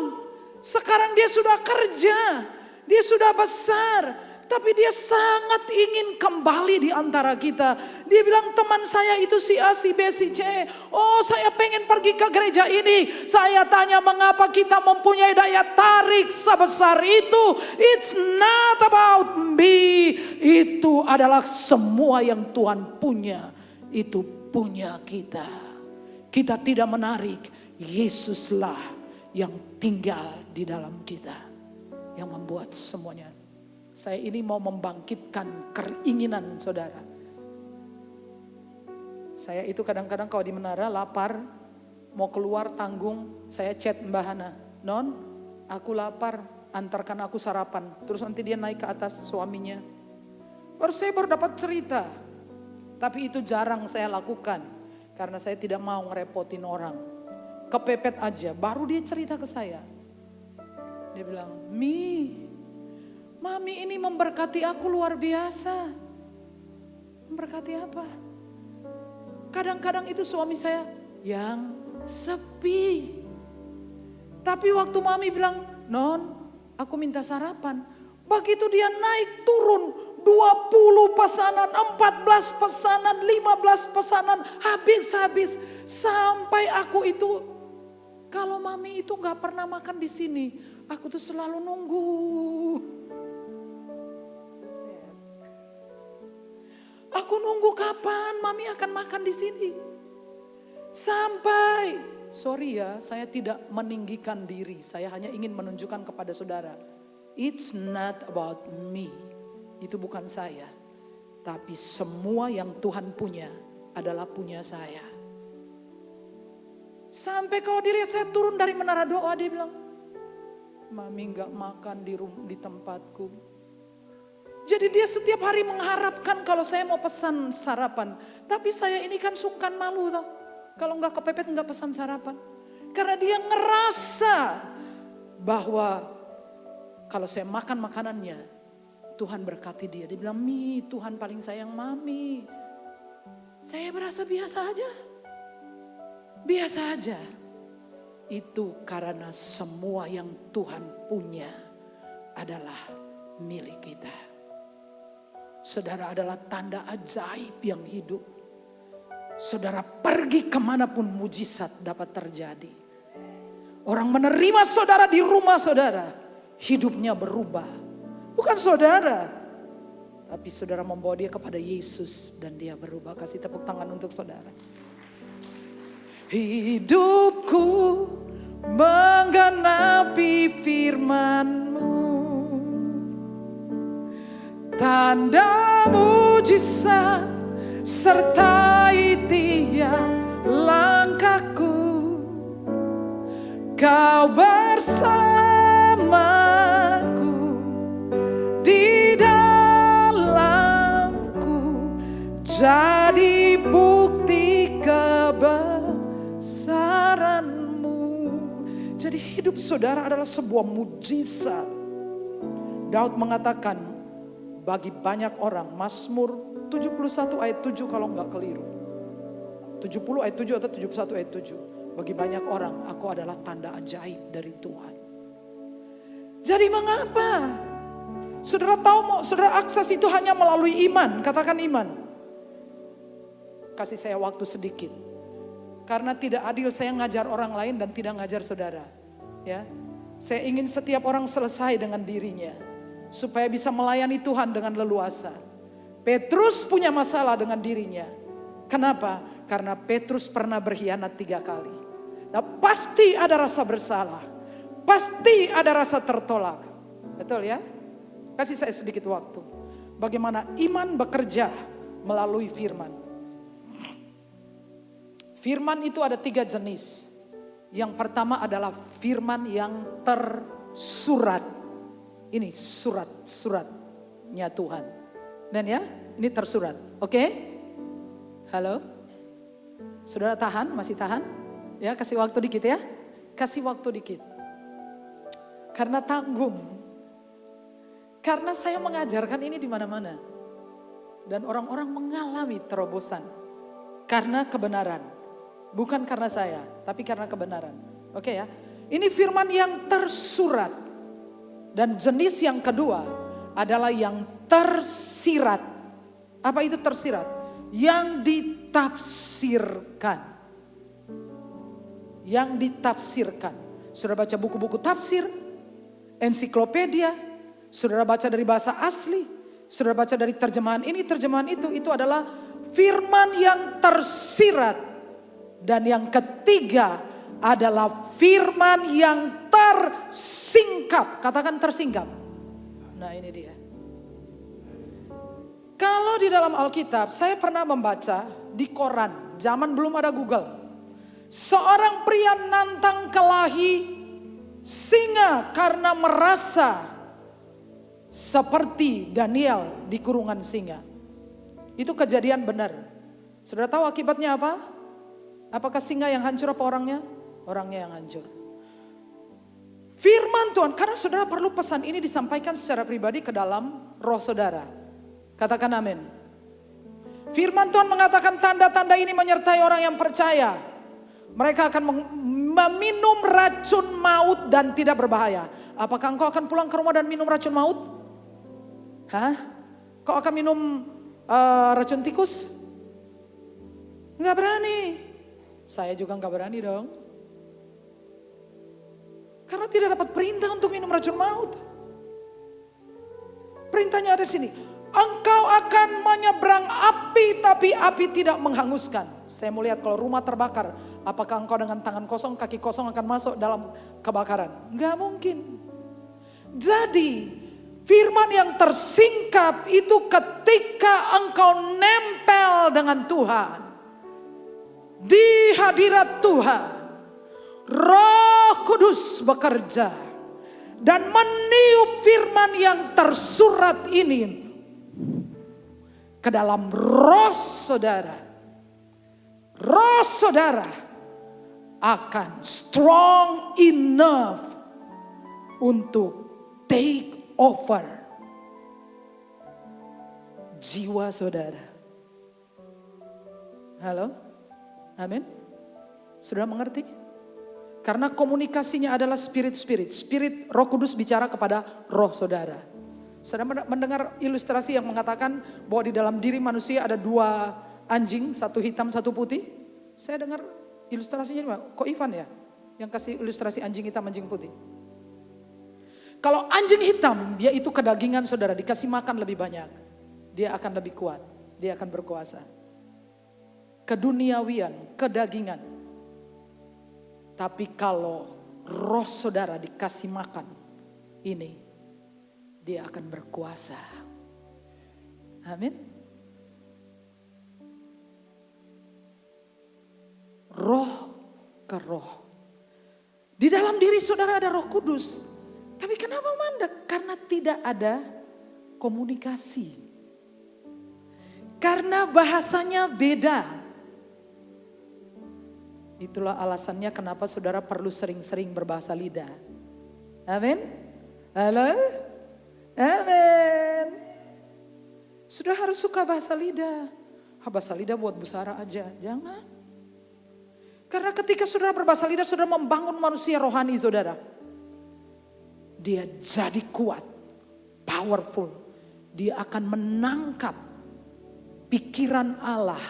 Sekarang dia sudah kerja. Dia sudah besar. Tapi dia sangat ingin kembali di antara kita. Dia bilang teman saya itu si A, si B, si C. Oh saya pengen pergi ke gereja ini. Saya tanya mengapa kita mempunyai daya tarik sebesar itu. It's not about me. Itu adalah semua yang Tuhan punya. Itu punya kita. Kita tidak menarik. Yesuslah yang tinggal di dalam kita. Yang membuat semuanya. Saya ini mau membangkitkan keinginan saudara. Saya itu kadang-kadang kalau di menara lapar. Mau keluar tanggung. Saya chat Mbak Hana. Non aku lapar. Antarkan aku sarapan. Terus nanti dia naik ke atas suaminya. Saya baru dapat cerita. Tapi itu jarang saya lakukan. Karena saya tidak mau ngerepotin orang. Kepepet aja, baru dia cerita ke saya. Dia bilang, Mami ini memberkati aku luar biasa. Memberkati apa? Kadang-kadang itu suami saya yang sepi. Tapi waktu Mami bilang, Non, aku minta sarapan. Begitu dia naik turun, 20 pesanan, 14 pesanan, 15 pesanan, habis-habis. Sampai aku itu, kalau Mami itu gak pernah makan di sini, aku tuh selalu nunggu. Aku nunggu kapan Mami akan makan di sini. Sampai, sorry ya, saya tidak meninggikan diri. Saya hanya ingin menunjukkan kepada saudara. It's not about me. Itu bukan saya. Tapi semua yang Tuhan punya adalah punya saya. Sampai kalau dilihat saya turun dari menara doa, dia bilang, Mami gak makan di tempatku. Jadi dia setiap hari mengharapkan kalau saya mau pesan sarapan. Tapi saya ini kan sungkan malu tau. Kalau gak kepepet gak pesan sarapan. Karena dia ngerasa bahwa kalau saya makan makanannya, Tuhan berkati dia. Dia bilang, Mi, Tuhan paling sayang Mami. Saya berasa biasa aja. Biasa aja. Itu karena semua yang Tuhan punya adalah milik kita. Saudara adalah tanda ajaib yang hidup. Saudara pergi kemanapun mujizat dapat terjadi. Orang menerima saudara di rumah saudara, hidupnya berubah. Bukan saudara, tapi saudara membawa dia kepada Yesus dan dia berubah. Kasih tepuk tangan untuk saudara. Hidupku menggenapi firman-Mu, tanda mujizat sertai tiap langkahku. Kau bersamaku di dalamku, jadi bukti kebesaran-Mu. Jadi hidup saudara adalah sebuah mujizat. Daud mengatakan bagi banyak orang, Mazmur 71 ayat 7 kalau enggak keliru. 70 ayat 7 atau 71 ayat 7. Bagi banyak orang aku adalah tanda ajaib dari Tuhan. Jadi mengapa? Saudara tahu mau saudara akses itu hanya melalui iman. Katakan iman. Kasih saya waktu sedikit. Karena tidak adil saya ngajar orang lain dan tidak ngajar saudara. Ya, saya ingin setiap orang selesai dengan dirinya. Supaya bisa melayani Tuhan dengan leluasa. Petrus punya masalah dengan dirinya. Kenapa? Karena Petrus pernah berkhianat 3 kali. Nah, pasti ada rasa bersalah. Pasti ada rasa tertolak. Betul ya? Kasih saya sedikit waktu. Bagaimana iman bekerja melalui firman. Firman itu ada 3 jenis. Yang pertama adalah firman yang tersurat. Ini suratnya Tuhan. Dan ya, ini tersurat. Oke? Halo? Saudara tahan? Masih tahan? Ya, kasih waktu dikit ya. Kasih waktu dikit. Karena tanggung. Karena saya mengajarkan ini di mana-mana. Dan orang-orang mengalami terobosan. Karena kebenaran. Bukan karena saya, tapi karena kebenaran. Oke ya. Ini firman yang tersurat. Dan jenis yang kedua adalah yang tersirat. Apa itu tersirat? Yang ditafsirkan. Yang ditafsirkan. Saudara baca buku-buku tafsir, ensiklopedia, saudara baca dari bahasa asli, saudara baca dari terjemahan ini, terjemahan itu adalah firman yang tersirat. Dan yang ketiga adalah firman yang tersingkap. Katakan tersingkap. Nah ini dia. Kalau di dalam Alkitab, saya pernah membaca di koran, zaman belum ada Google. Seorang pria nantang kelahi singa karena merasa seperti Daniel di kurungan singa. Itu kejadian benar. Saudara tahu akibatnya apa? Apakah singa yang hancur apa orangnya? Orangnya yang hancur. Firman Tuhan, karena saudara perlu pesan ini disampaikan secara pribadi ke dalam roh saudara. Katakan amin. Firman Tuhan mengatakan tanda-tanda ini menyertai orang yang percaya. Mereka akan meminum racun maut dan tidak berbahaya. Apakah engkau akan pulang ke rumah dan minum racun maut? Hah? Kau akan minum racun tikus? Enggak berani. Saya juga enggak berani dong. Karena tidak dapat perintah untuk minum racun maut. Perintahnya ada di sini. Engkau akan menyeberang api tapi api tidak menghanguskan. Saya mau lihat kalau rumah terbakar. Apakah engkau dengan tangan kosong, kaki kosong akan masuk dalam kebakaran? Enggak mungkin. Jadi Firman yang tersingkap itu ketika engkau nempel dengan Tuhan. Di hadirat Tuhan, Roh Kudus bekerja dan meniup firman yang tersurat ini ke dalam roh saudara. Roh saudara akan strong enough untuk take over jiwa saudara. Halo? Amin. Sudah mengerti? Karena komunikasinya adalah spirit-spirit. Spirit Roh Kudus bicara kepada roh saudara. Saudara mendengar ilustrasi yang mengatakan bahwa di dalam diri manusia ada 2 anjing, satu hitam, satu putih. Saya dengar ilustrasinya kok Ivan ya? Yang kasih ilustrasi anjing hitam, anjing putih. Kalau anjing hitam, dia itu kedagingan saudara, dikasih makan lebih banyak. Dia akan lebih kuat, dia akan berkuasa. Keduniawian, kedagingan. Tapi kalau roh saudara dikasih makan ini, dia akan berkuasa. Amin. Roh ke roh. Di dalam diri saudara ada Roh Kudus. Tapi kenapa mandek? Karena tidak ada komunikasi. Karena bahasanya beda. Itulah alasannya kenapa saudara perlu sering-sering berbahasa lidah. Amin. Halo? Amin. Sudah harus suka bahasa lidah. Bahasa lidah buat busara aja. Jangan. Karena ketika saudara berbahasa lidah, saudara membangun manusia rohani saudara. Dia jadi kuat. Powerful. Dia akan menangkap pikiran Allah.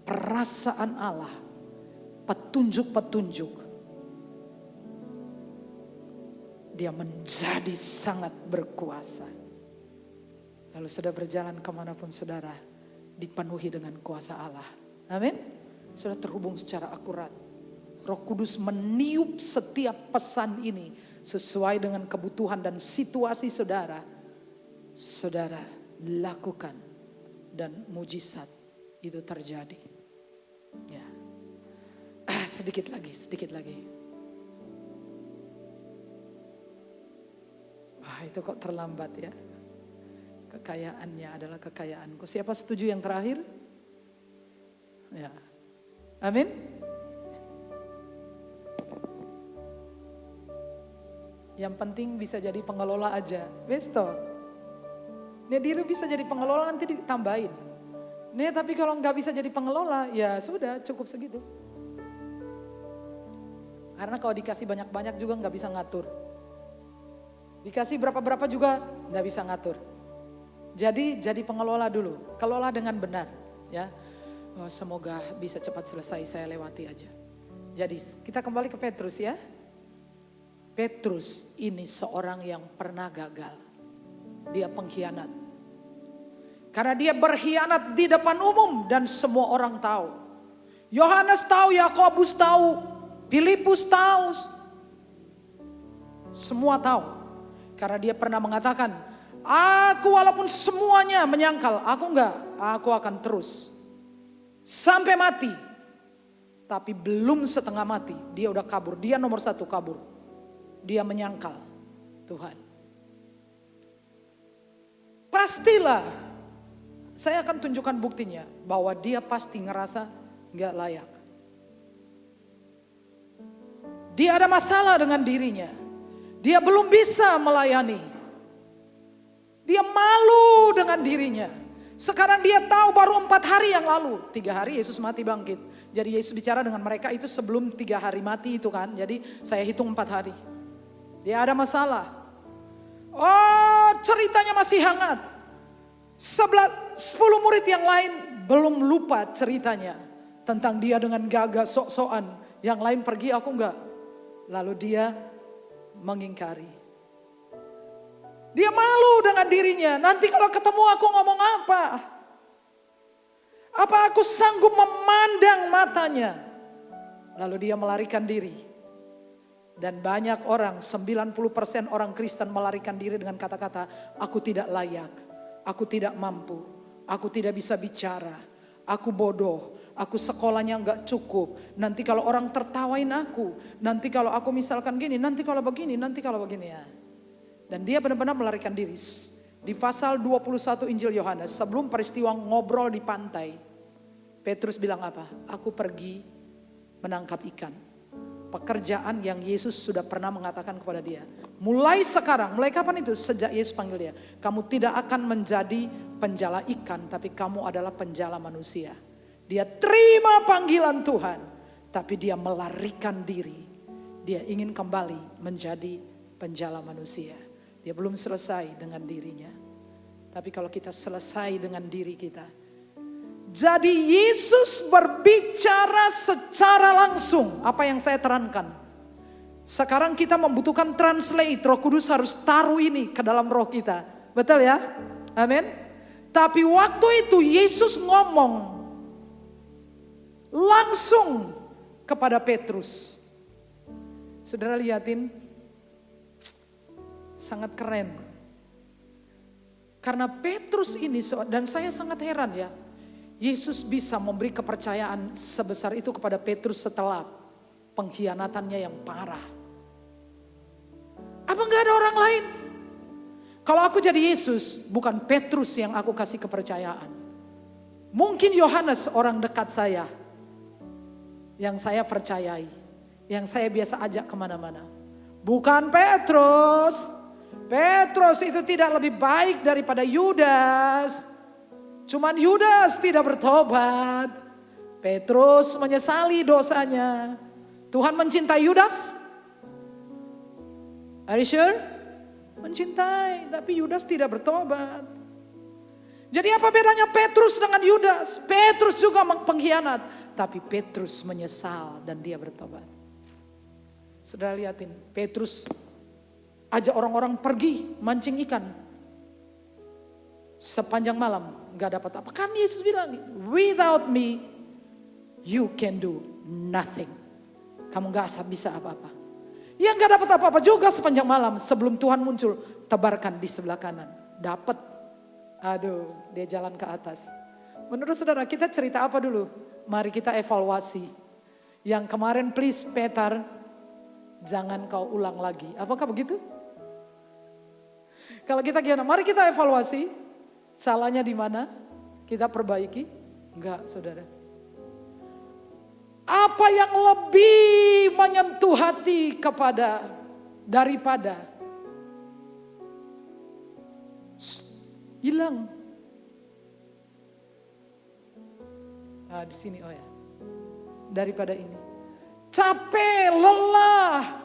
Perasaan Allah. Petunjuk-petunjuk. Dia menjadi sangat berkuasa. Lalu sudah berjalan kemanapun saudara, dipenuhi dengan kuasa Allah. Amin. Sudah terhubung secara akurat. Roh Kudus meniup setiap pesan ini sesuai dengan kebutuhan dan situasi saudara. Saudara lakukan dan mujizat itu terjadi. Ya. Sedikit lagi. Wah, itu kok terlambat ya. Kekayaannya adalah kekayaanku. Siapa setuju yang terakhir? Ya. Amin. Yang penting bisa jadi pengelola aja. Besto. Nih diri bisa jadi pengelola nanti ditambahin. Nih tapi kalau nggak bisa jadi pengelola ya sudah cukup segitu. Karena kalau dikasih banyak-banyak juga nggak bisa ngatur. Dikasih berapa-berapa juga nggak bisa ngatur. Jadi pengelola dulu, kelola dengan benar, ya. Oh, semoga bisa cepat selesai, saya lewati aja. Jadi kita kembali ke Petrus ya. Petrus ini seorang yang pernah gagal. Dia pengkhianat. Karena dia berkhianat di depan umum dan semua orang tahu. Yohanes tahu, Yakobus tahu. Filipus tahu, semua tahu. Karena dia pernah mengatakan, aku walaupun semuanya menyangkal, aku akan terus. Sampai mati. Tapi belum setengah mati, dia udah kabur. Dia nomor 1 kabur. Dia menyangkal Tuhan. Pastilah, saya akan tunjukkan buktinya bahwa dia pasti ngerasa gak layak. Dia ada masalah dengan dirinya. Dia belum bisa melayani. Dia malu dengan dirinya. Sekarang dia tahu baru 4 hari yang lalu. 3 hari Yesus mati bangkit. Jadi Yesus bicara dengan mereka itu sebelum 3 hari mati itu kan. Jadi saya hitung 4 hari. Dia ada masalah. Oh, ceritanya masih hangat. 10 murid yang lain belum lupa ceritanya. Tentang dia dengan gagah sok-sokan. Yang lain pergi, aku enggak. Lalu dia mengingkari. Dia malu dengan dirinya. Nanti kalau ketemu aku ngomong apa? Apa aku sanggup memandang matanya? Lalu dia melarikan diri. Dan banyak orang, 90% orang Kristen melarikan diri dengan kata-kata, aku tidak layak, aku tidak mampu, aku tidak bisa bicara, aku bodoh, aku sekolahnya enggak cukup. Nanti kalau orang tertawain aku, nanti kalau aku misalkan gini, nanti kalau begini ya. Dan dia benar-benar melarikan diri. Di pasal 21 Injil Yohanes, sebelum peristiwa ngobrol di pantai, Petrus bilang apa? Aku pergi menangkap ikan. Pekerjaan yang Yesus sudah pernah mengatakan kepada dia. Mulai sekarang, mulai kapan itu? Sejak Yesus panggil dia. Kamu tidak akan menjadi penjala ikan, tapi kamu adalah penjala manusia. Dia terima panggilan Tuhan, tapi dia melarikan diri. Dia ingin kembali menjadi penjala manusia. Dia belum selesai dengan dirinya. Tapi kalau kita selesai dengan diri kita. Jadi Yesus berbicara secara langsung. Apa yang saya terangkan. Sekarang kita membutuhkan translate. Roh Kudus harus taruh ini ke dalam roh kita. Betul ya? Amin. Tapi waktu itu Yesus ngomong langsung kepada Petrus. Saudara lihatin. Sangat keren. Karena Petrus ini, dan saya sangat heran ya. Yesus bisa memberi kepercayaan sebesar itu kepada Petrus setelah pengkhianatannya yang parah. Apa enggak ada orang lain? Kalau aku jadi Yesus, bukan Petrus yang aku kasih kepercayaan. Mungkin Yohanes orang dekat saya. Yang saya percayai. Yang saya biasa ajak kemana-mana. Bukan Petrus. Petrus itu tidak lebih baik daripada Yudas. Cuman Yudas tidak bertobat. Petrus menyesali dosanya. Tuhan mencintai Yudas? Are you sure? Mencintai, tapi Yudas tidak bertobat. Jadi apa bedanya Petrus dengan Yudas? Petrus juga pengkhianat, tapi Petrus menyesal dan dia bertobat. Saudara lihatin, Petrus ajak orang-orang pergi mancing ikan. Sepanjang malam gak dapat apa. Kan Yesus bilang, without me you can do nothing. Kamu gak bisa apa-apa. Yang gak dapat apa-apa juga sepanjang malam. Sebelum Tuhan muncul, tebarkan di sebelah kanan. Dapat. Aduh, dia jalan ke atas. Menurut saudara, kita cerita apa dulu? Mari kita evaluasi. Yang kemarin please Peter, jangan kau ulang lagi. Apakah begitu? Kalau kita gimana? Mari kita evaluasi. Salahnya di mana? Kita perbaiki? Enggak, saudara. Apa yang lebih menyentuh hati daripada hilang? Nah, di sini ya. Daripada ini. Capek, lelah.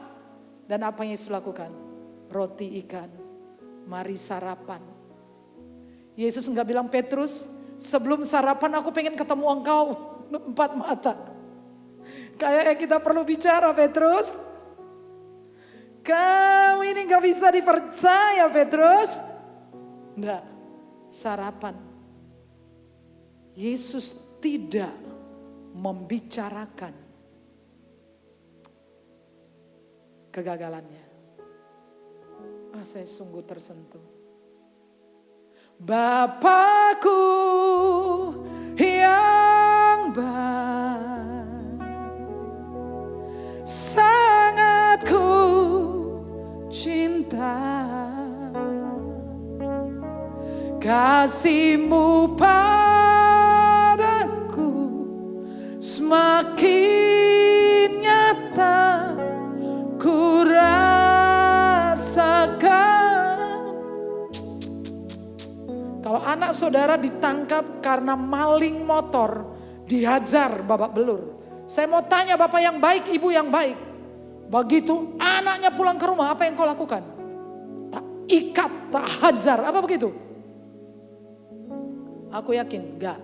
Dan apa yang Yesus lakukan? Roti ikan. Mari sarapan. Yesus enggak bilang, Petrus, sebelum sarapan aku pengen ketemu engkau 4 mata. Kayaknya kita perlu bicara, Petrus. Kau ini enggak bisa dipercaya, Petrus. Enggak, sarapan. Yesus tidak membicarakan kegagalannya. Saya sungguh tersentuh. Bapakku yang baik, sangat ku cinta, kasih-Mu padaku semakin nyata ku rasakan. Kalau anak saudara ditangkap karena maling motor, dihajar babak belur. Saya mau tanya bapak yang baik, ibu yang baik. Begitu anaknya pulang ke rumah, apa yang kau lakukan? Tak ikat, tak hajar, apa begitu? Aku yakin, enggak.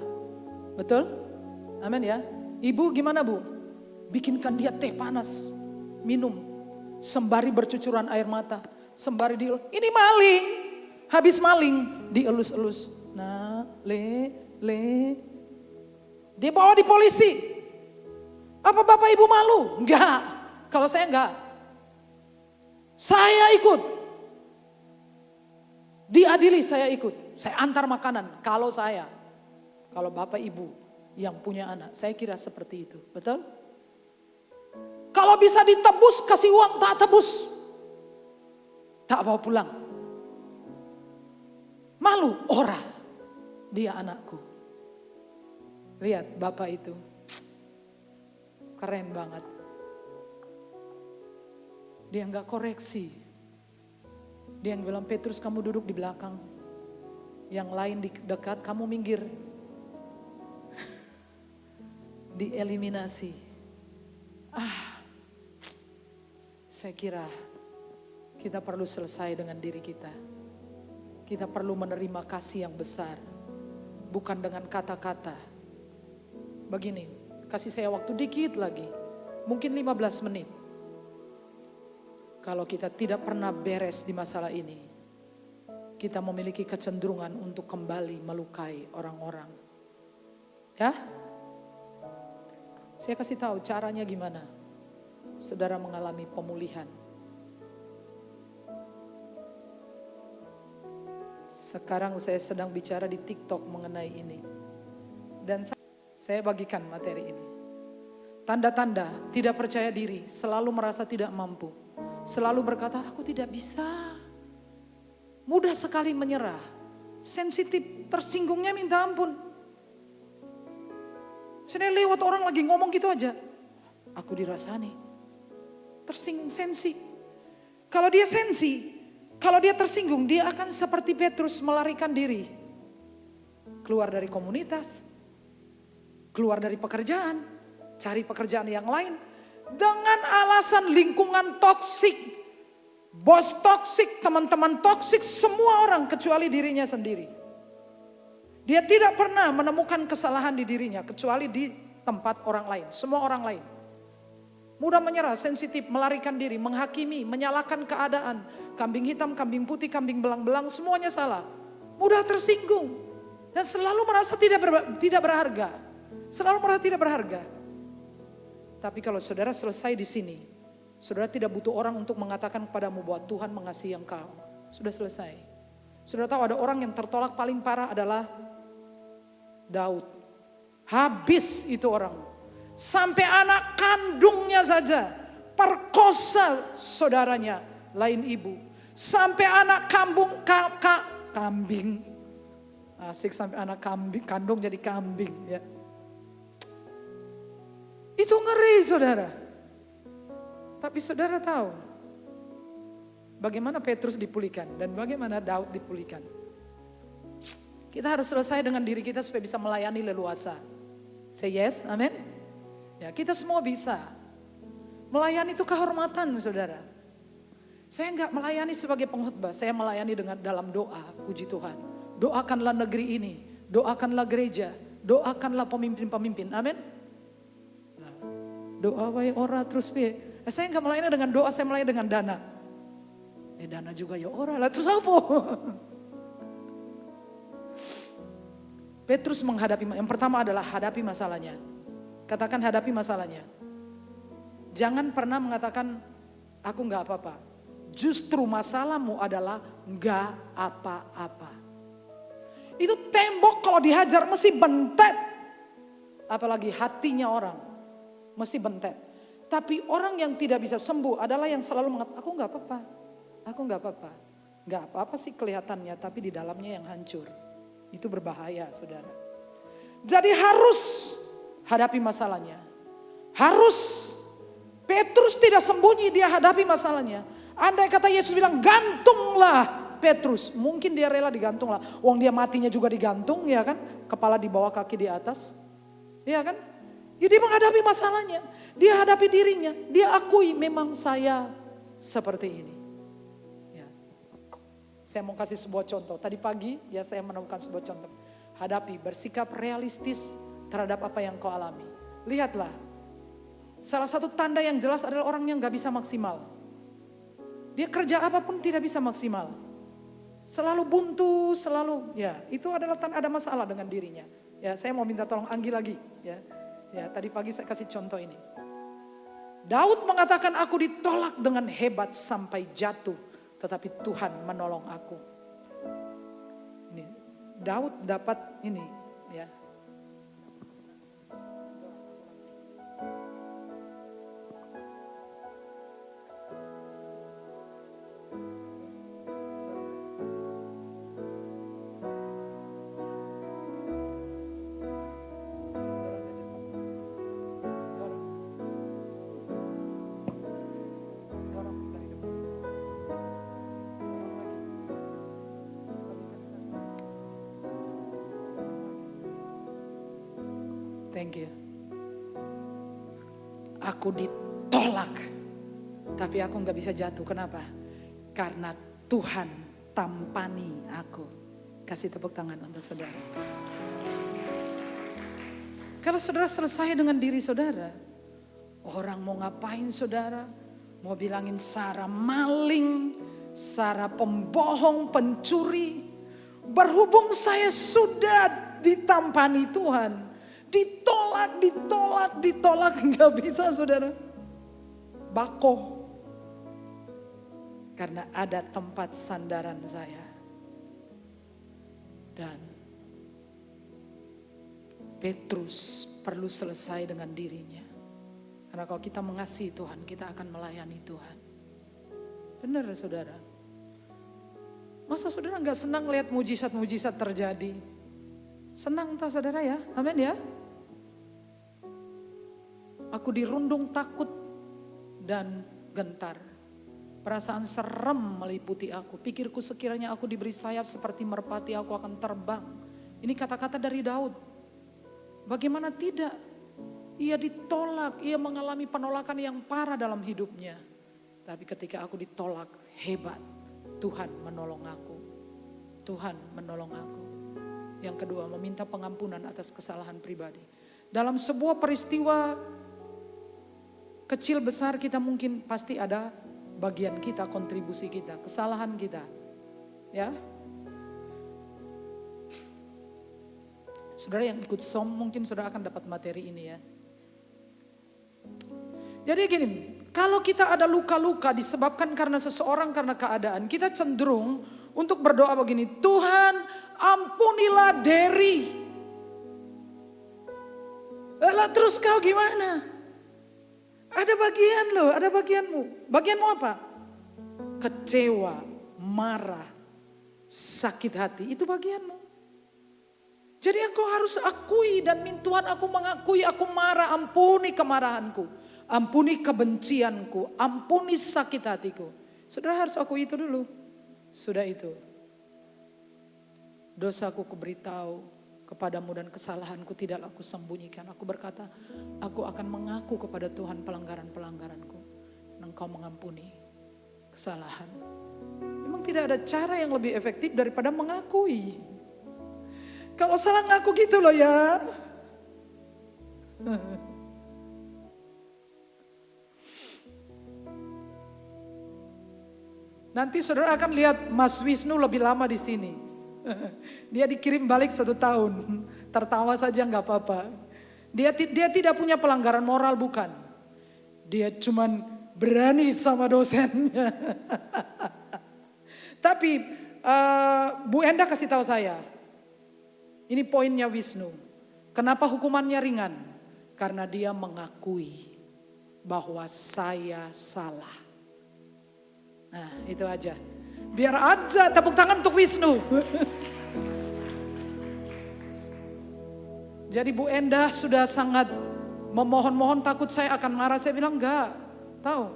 Betul? Amin ya. Ibu gimana bu? Bikinkan dia teh panas, minum. Sembari bercucuran air mata. Sembari ini maling. Habis maling, dielus-elus. Nah, dia bawa di polisi. Apa bapak ibu malu? Enggak. Kalau saya enggak. Saya ikut. Diadili saya ikut. Saya antar makanan. Kalau Bapak Ibu yang punya anak, saya kira seperti itu. Betul? Kalau bisa ditebus, kasih uang, tak tebus. Tak bawa pulang. Malu, ora. Dia anakku. Lihat Bapak itu. Keren banget. Dia nggak koreksi. Dia yang bilang, Petrus kamu duduk di belakang. Yang lain di dekat, kamu minggir. Dieliminasi. Saya kira kita perlu selesai dengan diri kita. Kita perlu menerima kasih yang besar. Bukan dengan kata-kata. Begini, kasih saya waktu dikit lagi. Mungkin 15 menit. Kalau kita tidak pernah beres di masalah ini, kita memiliki kecenderungan untuk kembali melukai orang-orang. Ya? Saya kasih tahu caranya gimana. Saudara mengalami pemulihan. Sekarang saya sedang bicara di TikTok mengenai ini. Dan saya bagikan materi ini. Tanda-tanda tidak percaya diri, selalu merasa tidak mampu. Selalu berkata, aku tidak bisa. Mudah sekali menyerah. Sensitif, tersinggungnya minta ampun. Saya lewat orang lagi ngomong gitu aja. Aku dirasani. Tersinggung, sensi. Kalau dia sensi, kalau dia tersinggung, dia akan seperti Petrus melarikan diri. Keluar dari komunitas. Keluar dari pekerjaan. Cari pekerjaan yang lain. Dengan alasan lingkungan toksik, bos toksik, teman-teman toksik, semua orang kecuali dirinya sendiri. Dia tidak pernah menemukan kesalahan di dirinya kecuali di tempat orang lain, semua orang lain. Mudah menyerah, sensitif, melarikan diri, menghakimi, menyalahkan keadaan. Kambing hitam, kambing putih, kambing belang-belang, semuanya salah. Mudah tersinggung dan selalu merasa tidak berharga. Selalu merasa tidak berharga. Tapi kalau saudara selesai di sini, saudara tidak butuh orang untuk mengatakan kepadamu bahwa Tuhan mengasihi engkau. Sudah selesai. Saudara tahu ada orang yang tertolak paling parah adalah Daud. Habis itu orang. Sampai anak kandungnya saja perkosa saudaranya lain ibu. Sampai anak kambing. Asik sampai anak kambing, kandung jadi kambing ya. Itu ngeri saudara. Tapi saudara tahu bagaimana Petrus dipulihkan dan bagaimana Daud dipulihkan. Kita harus selesai dengan diri kita supaya bisa melayani leluasa. Say yes, amin. Ya, kita semua bisa. Melayani itu kehormatan saudara. Saya enggak melayani sebagai pengkhotbah, saya melayani dengan dalam doa, puji Tuhan. Doakanlah negeri ini, doakanlah gereja, doakanlah pemimpin-pemimpin, amin. Doa wae ora terus piye? Saya enggak melayani dengan doa, saya melayani dengan dana. Dana juga ya ora lah terus apa? Petrus menghadapi, yang pertama adalah hadapi masalahnya. Katakan hadapi masalahnya. Jangan pernah mengatakan aku enggak apa-apa. Justru masalahmu adalah enggak apa-apa. Itu tembok kalau dihajar mesti bentet. Apalagi hatinya orang. Mesti bentet. Tapi orang yang tidak bisa sembuh adalah yang selalu mengatakan, aku gak apa-apa. Aku gak apa-apa. Gak apa-apa sih kelihatannya, tapi di dalamnya yang hancur. Itu berbahaya saudara. Jadi harus hadapi masalahnya. Harus. Petrus tidak sembunyi, dia hadapi masalahnya. Andai kata Yesus bilang, gantunglah Petrus. Mungkin dia rela digantung lah. Uang dia matinya juga digantung ya kan. Kepala di bawah, kaki di atas. Ya kan. Ya, dia menghadapi masalahnya. Dia hadapi dirinya. Dia akui memang saya seperti ini. Ya. Saya mau kasih sebuah contoh. Tadi pagi ya saya menemukan sebuah contoh. Hadapi, bersikap realistis terhadap apa yang kau alami. Lihatlah. Salah satu tanda yang jelas adalah orang yang gak bisa maksimal. Dia kerja apapun tidak bisa maksimal. Selalu buntu, selalu. Ya, itu adalah tanda ada masalah dengan dirinya. Ya, saya mau minta tolong Anggi lagi. Ya, tadi pagi saya kasih contoh ini. Daud mengatakan, aku ditolak dengan hebat sampai jatuh, tetapi Tuhan menolong aku. Ini, Daud dapat ini ya. Thank you. Aku ditolak, tapi aku nggak bisa jatuh. Kenapa? Karena Tuhan tampani aku. Kasih tepuk tangan untuk saudara. Kalau saudara selesai dengan diri saudara, orang mau ngapain saudara? Mau bilangin Sarah maling, Sarah pembohong, pencuri. Berhubung saya sudah ditampani Tuhan. Ditolak, nggak bisa saudara. Bako. Karena ada tempat sandaran saya. Dan Petrus perlu selesai dengan dirinya. Karena kalau kita mengasihi Tuhan, kita akan melayani Tuhan. Benar saudara. Masa saudara nggak senang lihat mujizat-mujizat terjadi? Senang tak saudara ya? Amin ya. Aku dirundung takut dan gentar. Perasaan serem meliputi aku. Pikirku sekiranya aku diberi sayap seperti merpati, aku akan terbang. Ini kata-kata dari Daud. Bagaimana tidak? Ia ditolak, ia mengalami penolakan yang parah dalam hidupnya. Tapi ketika aku ditolak, hebat. Tuhan menolong aku. Tuhan menolong aku. Yang kedua, meminta pengampunan atas kesalahan pribadi. Dalam sebuah peristiwa kecil besar kita mungkin pasti ada bagian kita, kontribusi kita, kesalahan kita. Ya. Saudara yang ikut SOM mungkin saudara akan dapat materi ini ya. Jadi gini, kalau kita ada luka-luka disebabkan karena seseorang, karena keadaan, kita cenderung untuk berdoa begini, Tuhan ampunilah Derry. Lalu terus kau gimana? Ada bagian loh, ada bagianmu. Bagianmu apa? Kecewa, marah, sakit hati, itu bagianmu. Jadi aku harus akui dan Tuhan aku mengakui aku marah, ampuni kemarahanku. Ampuni kebencianku, ampuni sakit hatiku. Saudara harus akui itu dulu. Sudah itu. Dosaku kuberitahu kepadamu dan kesalahanku tidak aku sembunyikan. Aku berkata, aku akan mengaku kepada Tuhan pelanggaran-pelanggaranku. Engkau mengampuni kesalahan. Memang tidak ada cara yang lebih efektif daripada mengakui. Kalau salah ngaku gitu loh ya. Nanti saudara akan lihat Mas Wisnu lebih lama di sini. Dia dikirim balik 1 tahun. Tertawa saja nggak apa-apa. Dia tidak punya pelanggaran moral, bukan. Dia cuman berani sama dosennya. Tapi Bu Enda kasih tahu saya. Ini poinnya Wisnu. Kenapa hukumannya ringan? Karena dia mengakui bahwa saya salah. Nah itu aja. Biar aja tepuk tangan untuk Wisnu. Jadi Bu Endah sudah sangat memohon-mohon, takut saya akan marah. Saya bilang enggak, tahu.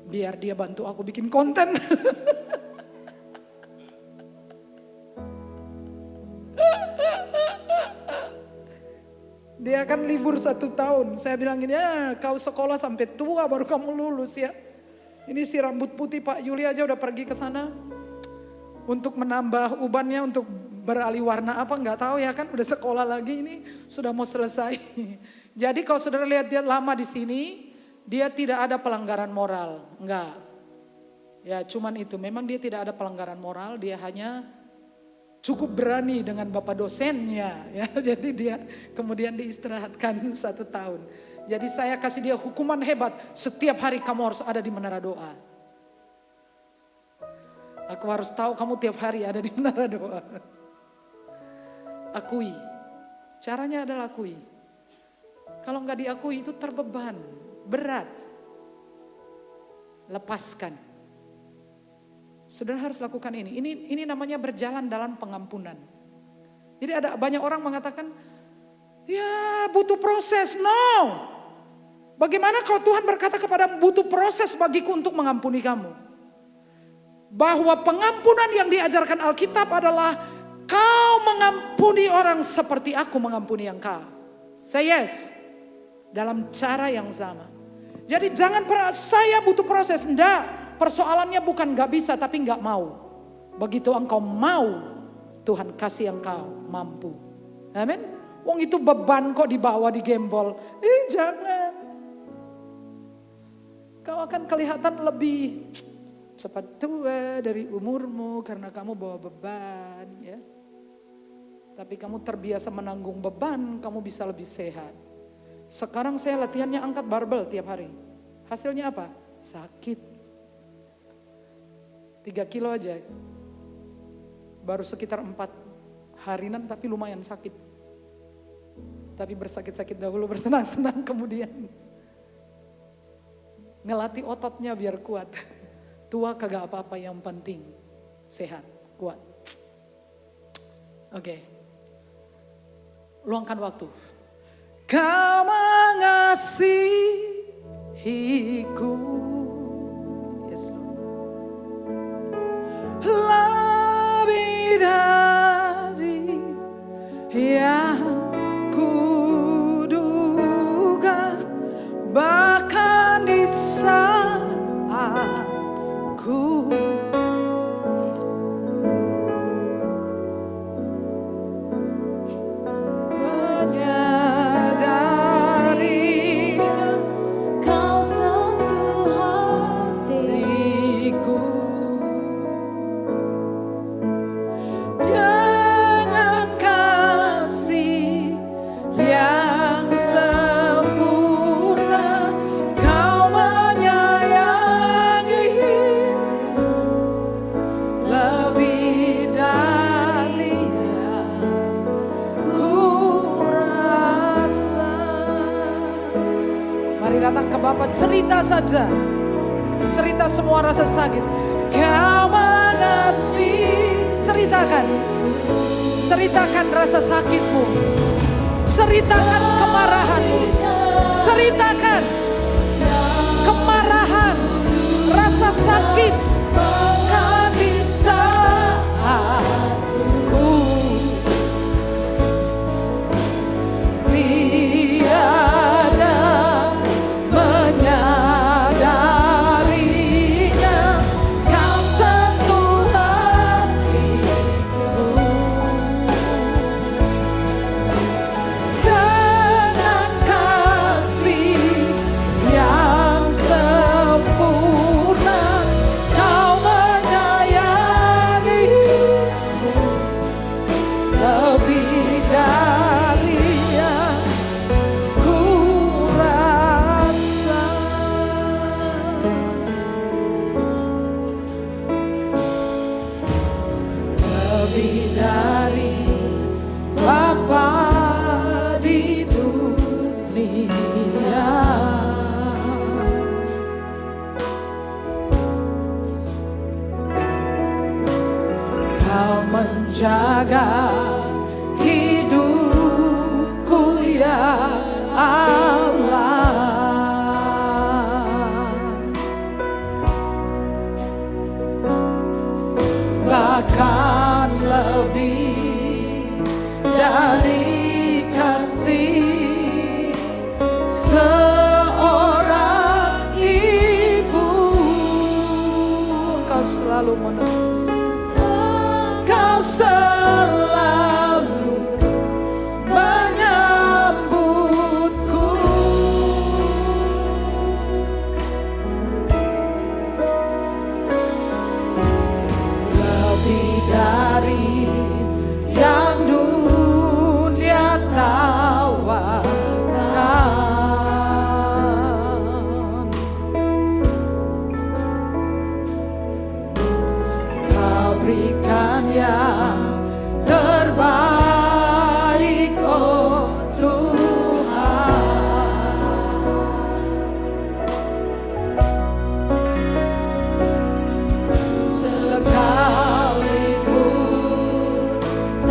Biar dia bantu aku bikin konten. Dia akan libur 1 tahun. Saya bilang gini, ya kau sekolah sampai tua baru kamu lulus ya. Ini si rambut putih Pak Yuli aja udah pergi ke sana. Untuk menambah ubannya, untuk beralih warna apa nggak tahu ya kan. Udah sekolah lagi, ini sudah mau selesai. Jadi kalau saudara lihat dia lama di sini, dia tidak ada pelanggaran moral. Enggak. Ya cuman itu, memang dia tidak ada pelanggaran moral, dia hanya cukup berani dengan bapak dosennya ya. Jadi dia kemudian diistirahatkan 1 tahun. Jadi saya kasih dia hukuman hebat. Setiap hari kamu harus ada di menara doa. Aku harus tahu kamu tiap hari ada di menara doa. Akui. Caranya adalah akui. Kalau nggak diakui itu terbeban, berat. Lepaskan. Saudara harus lakukan ini. Ini namanya berjalan dalam pengampunan. Jadi ada banyak orang mengatakan, ya butuh proses. No. Bagaimana kalau Tuhan berkata kepada butuh proses bagiku untuk mengampuni kamu? Bahwa pengampunan yang diajarkan Alkitab adalah kau mengampuni orang seperti aku mengampuni engkau. Say yes. Dalam cara yang sama. Jadi jangan pernah saya butuh proses. Enggak. Persoalannya bukan gak bisa tapi gak mau. Begitu engkau mau, Tuhan kasih engkau mampu. Amin. Wong itu beban kok dibawa digembol. Jangan. Kau akan kelihatan lebih cepat tua dari umurmu karena kamu bawa beban, ya. Tapi kamu terbiasa menanggung beban, kamu bisa lebih sehat. Sekarang saya latihannya angkat barbel tiap hari. Hasilnya apa? Sakit. 3 kilo aja. Baru sekitar 4 harinan tapi lumayan sakit. Tapi bersakit-sakit dahulu, bersenang-senang kemudian. Ngelatih ototnya biar kuat. Tua kagak apa-apa, yang penting sehat, kuat. Oke. Luangkan waktu. Kau mengasihiku. Yes, Lord. Lebih dari yang kuduga, bahkan di saat ku menyadari Kau sentuh hatiku dengan kasih yang sempurna. Kau menyayangi lebih dari yang ku rasa. Mari datang ke Bapa, cerita saja. Cerita semua rasa sakit. Kau mengasihi. Ceritakan. Ceritakan rasa sakitmu. Ceritakan kemarahanmu. Ceritakan kemarahan, rasa sakit. Bahkan di saat ku tiada menyadarinya, kau sentuh hatiku dengan kasih yang sempurna. Kau menyayangiku lebih dari yang ku rasa. Lebih dari Bapa di dunia. Kau menjaga hidupku, ya Allah. Bahkan lebih dari kasih seorang ibu. Kau selalu menemani. Kau selalu menyambutku. Lebih dari yang dunia tawarkan.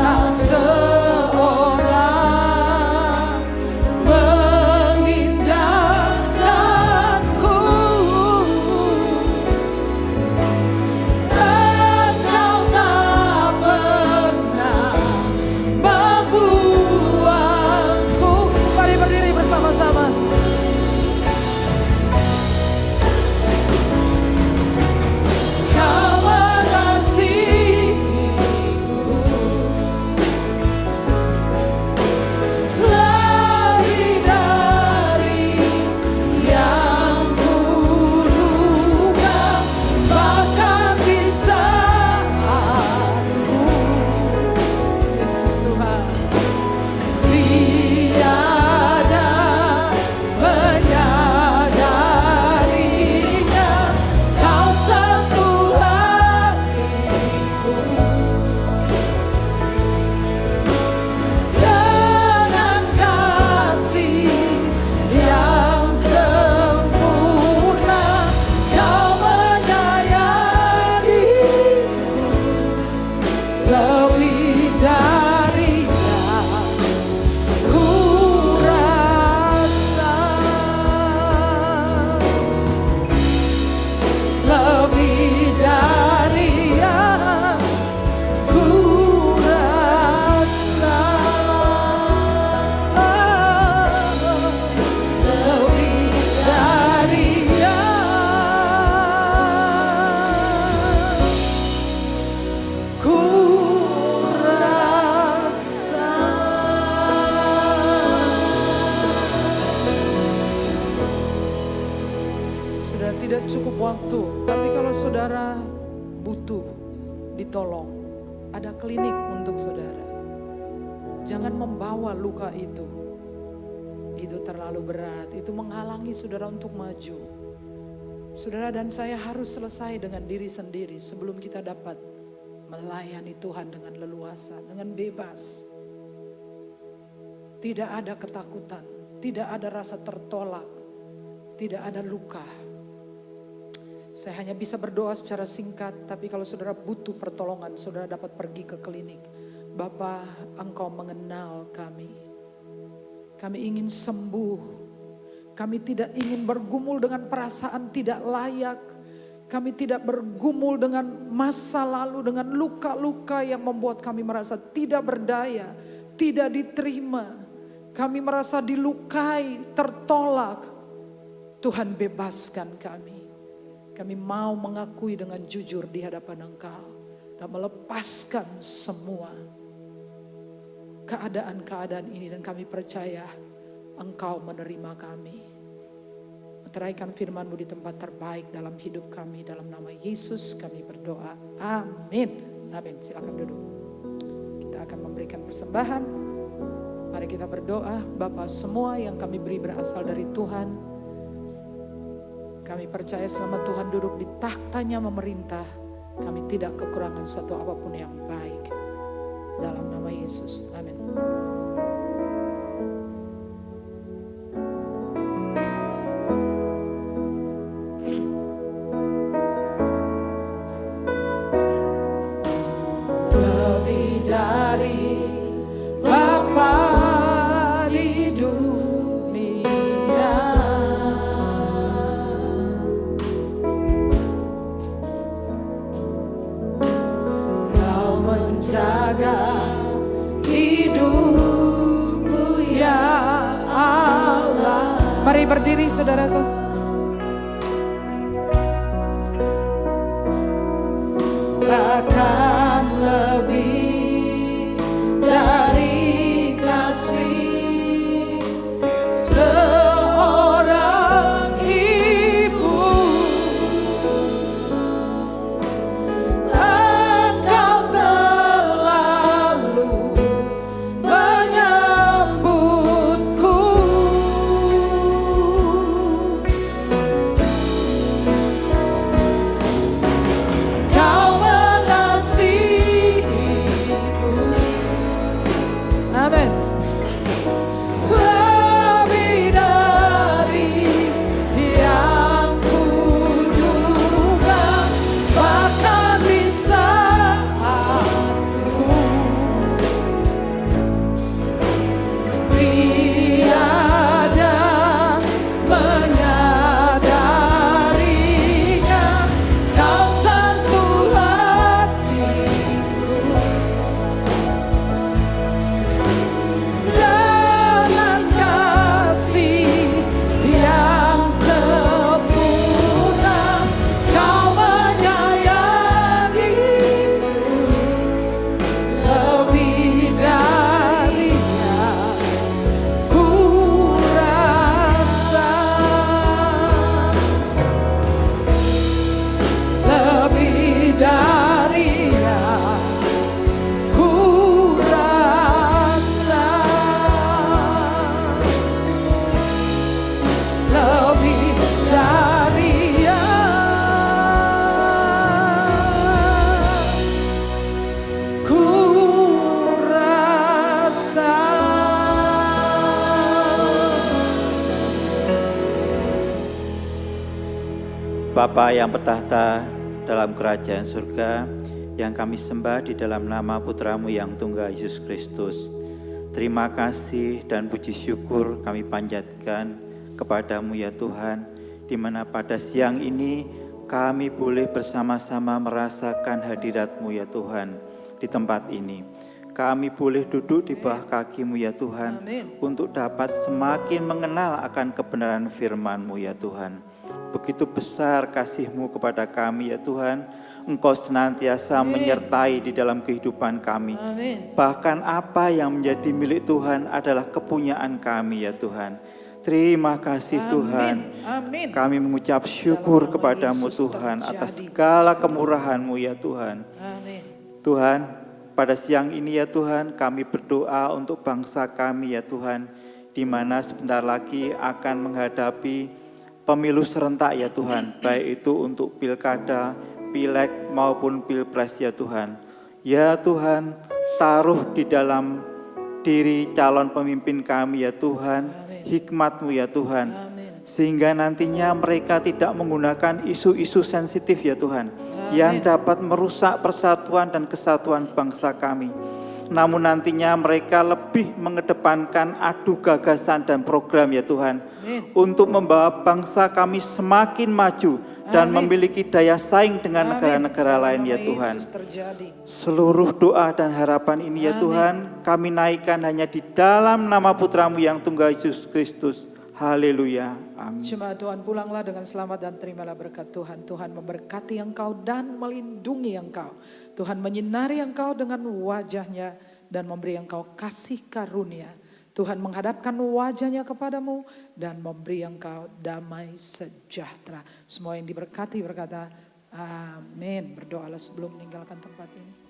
tak seorang mengindahkanku. Engkau tak pernah membuangku. Mari berdiri bersama-sama. Kau mengasihiku lebih dari yang kuduga, bahkan di saatku, Yesus Tuhan, tiada menyadarinya. Kau sentuh hatiku dengan kasih yang sempurna. Kau menyayangiku lebih dari yang ku rasa, lebih dari yang ku rasa, lebih dari yang ku rasa. Saudara, tidak cukup waktu, tapi kalau saudara butuh ditolong, ada klinik untuk saudara. Jangan membawa luka itu. Itu terlalu berat, itu menghalangi saudara untuk maju. Saudara dan saya harus selesai dengan diri sendiri sebelum kita dapat melayani Tuhan dengan leluasa, dengan bebas. Tidak ada ketakutan, tidak ada rasa tertolak, tidak ada luka. Saya hanya bisa berdoa secara singkat, tapi kalau saudara butuh pertolongan, saudara dapat pergi ke klinik. Bapa, Engkau mengenal kami. Kami ingin sembuh. Kami tidak ingin bergumul dengan perasaan tidak layak. Kami tidak bergumul dengan masa lalu, dengan luka-luka yang membuat kami merasa tidak berdaya, tidak diterima. Kami merasa dilukai, tertolak. Tuhan, bebaskan kami. Kami mau mengakui dengan jujur di hadapan Engkau dan melepaskan semua keadaan-keadaan ini, dan kami percaya Engkau menerima kami. Meteraikan firman-Mu di tempat terbaik dalam hidup kami, dalam nama Yesus kami berdoa. Amin. Amin. Silakan duduk. Kita akan memberikan persembahan. Mari kita berdoa. Bapa, semua yang kami beri berasal dari Tuhan. Kami percaya selama Tuhan duduk di takhta-Nya memerintah, kami tidak kekurangan satu apapun yang baik. Dalam nama Yesus. Amin. Lebih dari Bapa di dunia, Kau menjaga hidupku ya Allah. Mari berdiri saudaraku. Bahkan lebih dari kasih seorang ibu, Engkau selalu menyambutku. Kau mengasihiku, amin, lebih dari yang kuduga, bahkan di saatku Bapa yang bertahta dalam kerajaan surga, yang kami sembah di dalam nama Putramu yang tunggal Yesus Kristus. Terima kasih dan puji syukur kami panjatkan kepadamu ya Tuhan, di mana pada siang ini kami boleh bersama-sama merasakan hadirat-Mu ya Tuhan di tempat ini. Kami boleh duduk di bawah kaki-Mu ya Tuhan, untuk dapat semakin mengenal akan kebenaran firman-Mu ya Tuhan. Begitu besar kasih-Mu kepada kami ya Tuhan, Engkau senantiasa menyertai di dalam kehidupan kami. Bahkan apa yang menjadi milik Tuhan adalah kepunyaan kami ya Tuhan. Terima kasih Tuhan. Kami mengucap syukur kepadamu Tuhan atas segala kemurahan-Mu ya Tuhan. Tuhan, pada siang ini ya Tuhan, kami berdoa untuk bangsa kami ya Tuhan, di mana sebentar lagi akan menghadapi pemilu serentak ya Tuhan, baik itu untuk pilkada, pileg maupun pilpres ya Tuhan. Ya Tuhan, taruh di dalam diri calon pemimpin kami ya Tuhan, hikmat-Mu ya Tuhan, sehingga nantinya mereka tidak menggunakan isu-isu sensitif ya Tuhan, yang dapat merusak persatuan dan kesatuan bangsa kami. Namun nantinya mereka lebih mengedepankan adu gagasan dan program ya Tuhan, untuk membawa bangsa kami semakin maju dan memiliki daya saing dengan negara-negara lain ya Tuhan. Seluruh doa dan harapan ini ya Tuhan, kami naikkan hanya di dalam nama Putramu yang tunggal Yesus Kristus. Haleluya. Amin. Jemaat Tuhan, pulanglah dengan selamat dan terimalah berkat Tuhan. Tuhan memberkati engkau dan melindungi engkau. Tuhan menyinari engkau dengan wajahnya dan memberi engkau kasih karunia. Tuhan menghadapkan wajahnya kepadamu dan memberi engkau damai sejahtera. Semua yang diberkati berkata amin. Berdoalah sebelum meninggalkan tempat ini.